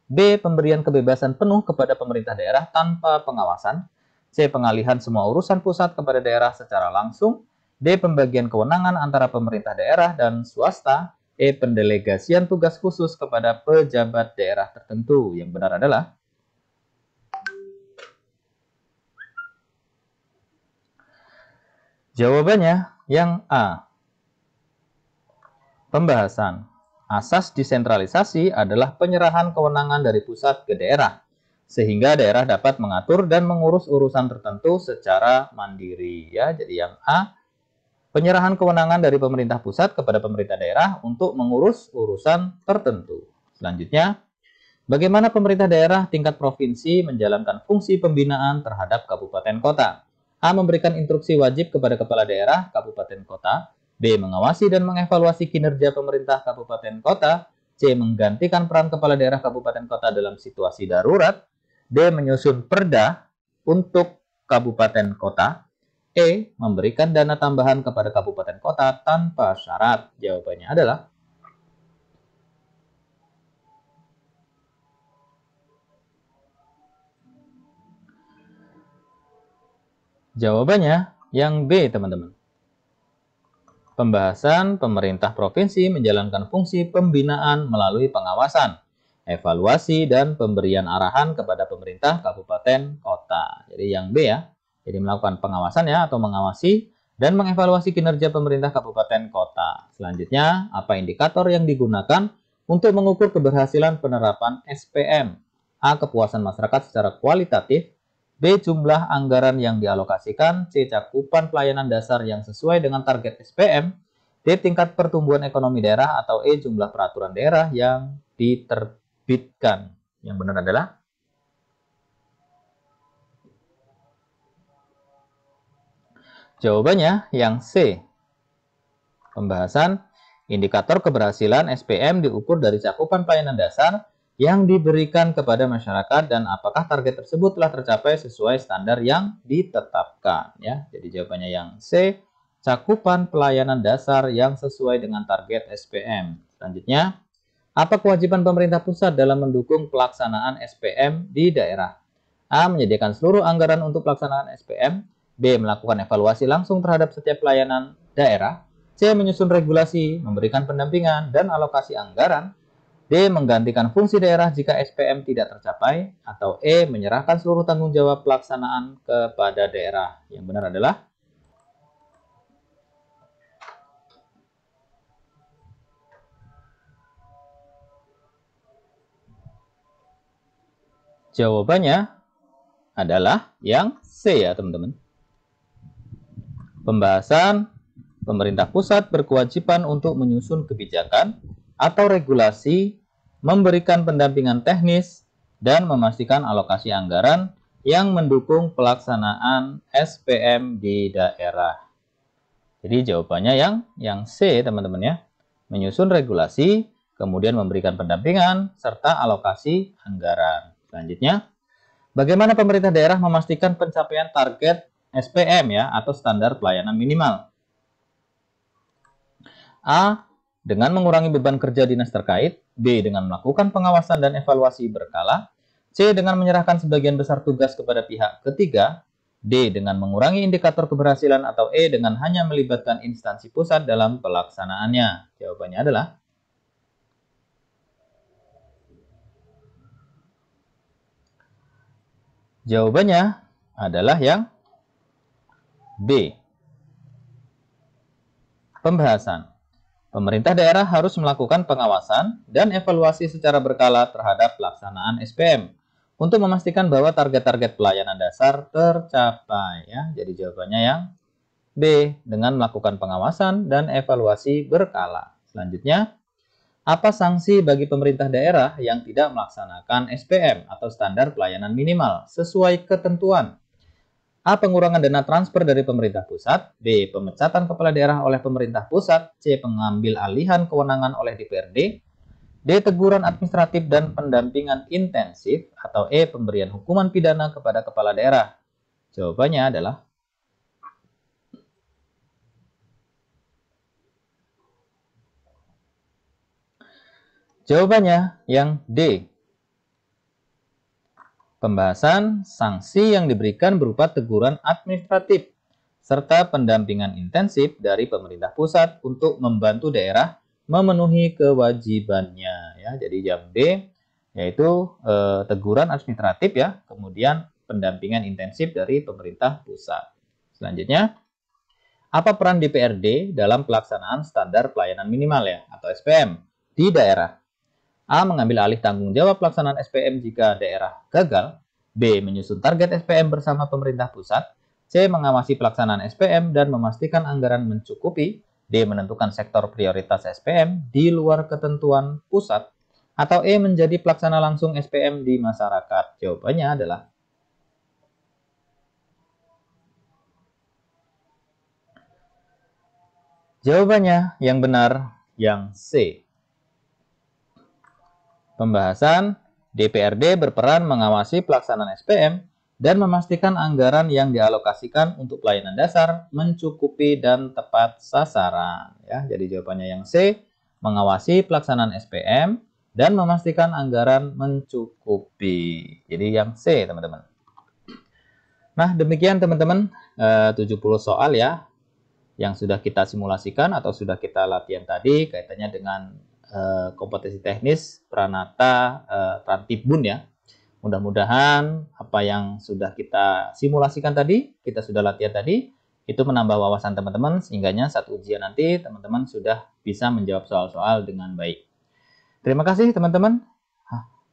B. Pemberian kebebasan penuh kepada pemerintah daerah tanpa pengawasan. C. Pengalihan semua urusan pusat kepada daerah secara langsung. D. Pembagian kewenangan antara pemerintah daerah dan swasta. E. Pendelegasian tugas khusus kepada pejabat daerah tertentu. Yang benar adalah jawabannya yang A. Pembahasan asas desentralisasi adalah penyerahan kewenangan dari pusat ke daerah, sehingga daerah dapat mengatur dan mengurus urusan tertentu secara mandiri. Ya, jadi yang A, penyerahan kewenangan dari pemerintah pusat kepada pemerintah daerah untuk mengurus urusan tertentu. Selanjutnya, bagaimana pemerintah daerah tingkat provinsi menjalankan fungsi pembinaan terhadap kabupaten kota? A. Memberikan instruksi wajib kepada kepala daerah kabupaten kota. B. Mengawasi dan mengevaluasi kinerja pemerintah kabupaten kota. C. Menggantikan peran kepala daerah kabupaten kota dalam situasi darurat. D. Menyusun perda untuk kabupaten kota. E. Memberikan dana tambahan kepada kabupaten kota tanpa syarat. Jawabannya adalah jawabannya yang B, teman-teman. Pembahasan pemerintah provinsi menjalankan fungsi pembinaan melalui pengawasan, evaluasi, dan pemberian arahan kepada pemerintah kabupaten kota. Jadi yang B ya. Jadi melakukan pengawasan ya atau mengawasi dan mengevaluasi kinerja pemerintah kabupaten kota. Selanjutnya, apa indikator yang digunakan untuk mengukur keberhasilan penerapan SPM? A. Kepuasan masyarakat secara kualitatif. B. Jumlah anggaran yang dialokasikan. C. Cakupan pelayanan dasar yang sesuai dengan target SPM. D. Tingkat pertumbuhan ekonomi daerah. Atau E. Jumlah peraturan daerah yang diterbitkan. Yang benar adalah jawabannya yang C. Pembahasan indikator keberhasilan SPM diukur dari cakupan pelayanan dasar yang diberikan kepada masyarakat dan apakah target tersebut telah tercapai sesuai standar yang ditetapkan ya. Jadi jawabannya yang C, cakupan pelayanan dasar yang sesuai dengan target SPM. Selanjutnya, apa kewajiban pemerintah pusat dalam mendukung pelaksanaan SPM di daerah? A. Menyediakan seluruh anggaran untuk pelaksanaan SPM. B. Melakukan evaluasi langsung terhadap setiap pelayanan daerah. C. Menyusun regulasi, memberikan pendampingan, dan alokasi anggaran. D. Menggantikan fungsi daerah jika SPM tidak tercapai. Atau E. Menyerahkan seluruh tanggung jawab pelaksanaan kepada daerah. Yang benar adalah jawabannya adalah yang C ya teman-teman. Pembahasan pemerintah pusat berkewajiban untuk menyusun kebijakan atau regulasi, memberikan pendampingan teknis, dan memastikan alokasi anggaran yang mendukung pelaksanaan SPM di daerah. Jadi jawabannya yang C teman-teman ya. Menyusun regulasi, kemudian memberikan pendampingan, serta alokasi anggaran. Selanjutnya, bagaimana pemerintah daerah memastikan pencapaian target SPM ya atau standar pelayanan minimal? A. Dengan mengurangi beban kerja dinas terkait. B. Dengan melakukan pengawasan dan evaluasi berkala. C. Dengan menyerahkan sebagian besar tugas kepada pihak ketiga. D. Dengan mengurangi indikator keberhasilan. Atau E. Dengan hanya melibatkan instansi pusat dalam pelaksanaannya. Jawabannya adalah yang B. Pembahasan. Pemerintah daerah harus melakukan pengawasan dan evaluasi secara berkala terhadap pelaksanaan SPM untuk memastikan bahwa target-target pelayanan dasar tercapai ya. Jadi jawabannya yang B, dengan melakukan pengawasan dan evaluasi berkala. Selanjutnya, apa sanksi bagi pemerintah daerah yang tidak melaksanakan SPM atau standar pelayanan minimal sesuai ketentuan? A. Pengurangan dana transfer dari pemerintah pusat. B. Pemecatan kepala daerah oleh pemerintah pusat. C. Pengambil alihan kewenangan oleh DPRD. D. Teguran administratif dan pendampingan intensif. Atau E. Pemberian hukuman pidana kepada kepala daerah. Jawabannya adalah yang D. Pembahasan sanksi yang diberikan berupa teguran administratif serta pendampingan intensif dari pemerintah pusat untuk membantu daerah memenuhi kewajibannya ya. Jadi yang D yaitu teguran administratif ya, kemudian pendampingan intensif dari pemerintah pusat. Selanjutnya, apa peran DPRD dalam pelaksanaan standar pelayanan minimal ya atau SPM di daerah? A. Mengambil alih tanggung jawab pelaksanaan SPM jika daerah gagal. B. Menyusun target SPM bersama pemerintah pusat. C. Mengawasi pelaksanaan SPM dan memastikan anggaran mencukupi. D. Menentukan sektor prioritas SPM di luar ketentuan pusat. Atau E. Menjadi pelaksana langsung SPM di masyarakat. Jawabannya adalah yang benar yang C. Pembahasan DPRD berperan mengawasi pelaksanaan SPM dan memastikan anggaran yang dialokasikan untuk pelayanan dasar mencukupi dan tepat sasaran. Ya, jadi jawabannya yang C, mengawasi pelaksanaan SPM dan memastikan anggaran mencukupi. Jadi yang C, teman-teman. Nah, demikian teman-teman 70 soal ya yang sudah kita simulasikan atau sudah kita latihan tadi kaitannya dengan kompetensi teknis Pranata Trantibun ya. Mudah-mudahan apa yang sudah kita simulasikan tadi, kita sudah latihan tadi, itu menambah wawasan teman-teman sehingganya saat ujian nanti teman-teman sudah bisa menjawab soal-soal dengan baik. Terima kasih teman-teman.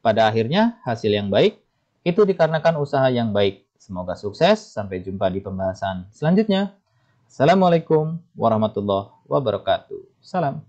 Pada akhirnya hasil yang baik itu dikarenakan usaha yang baik. Semoga sukses. Sampai jumpa di pembahasan selanjutnya. Assalamualaikum warahmatullahi wabarakatuh. Salam.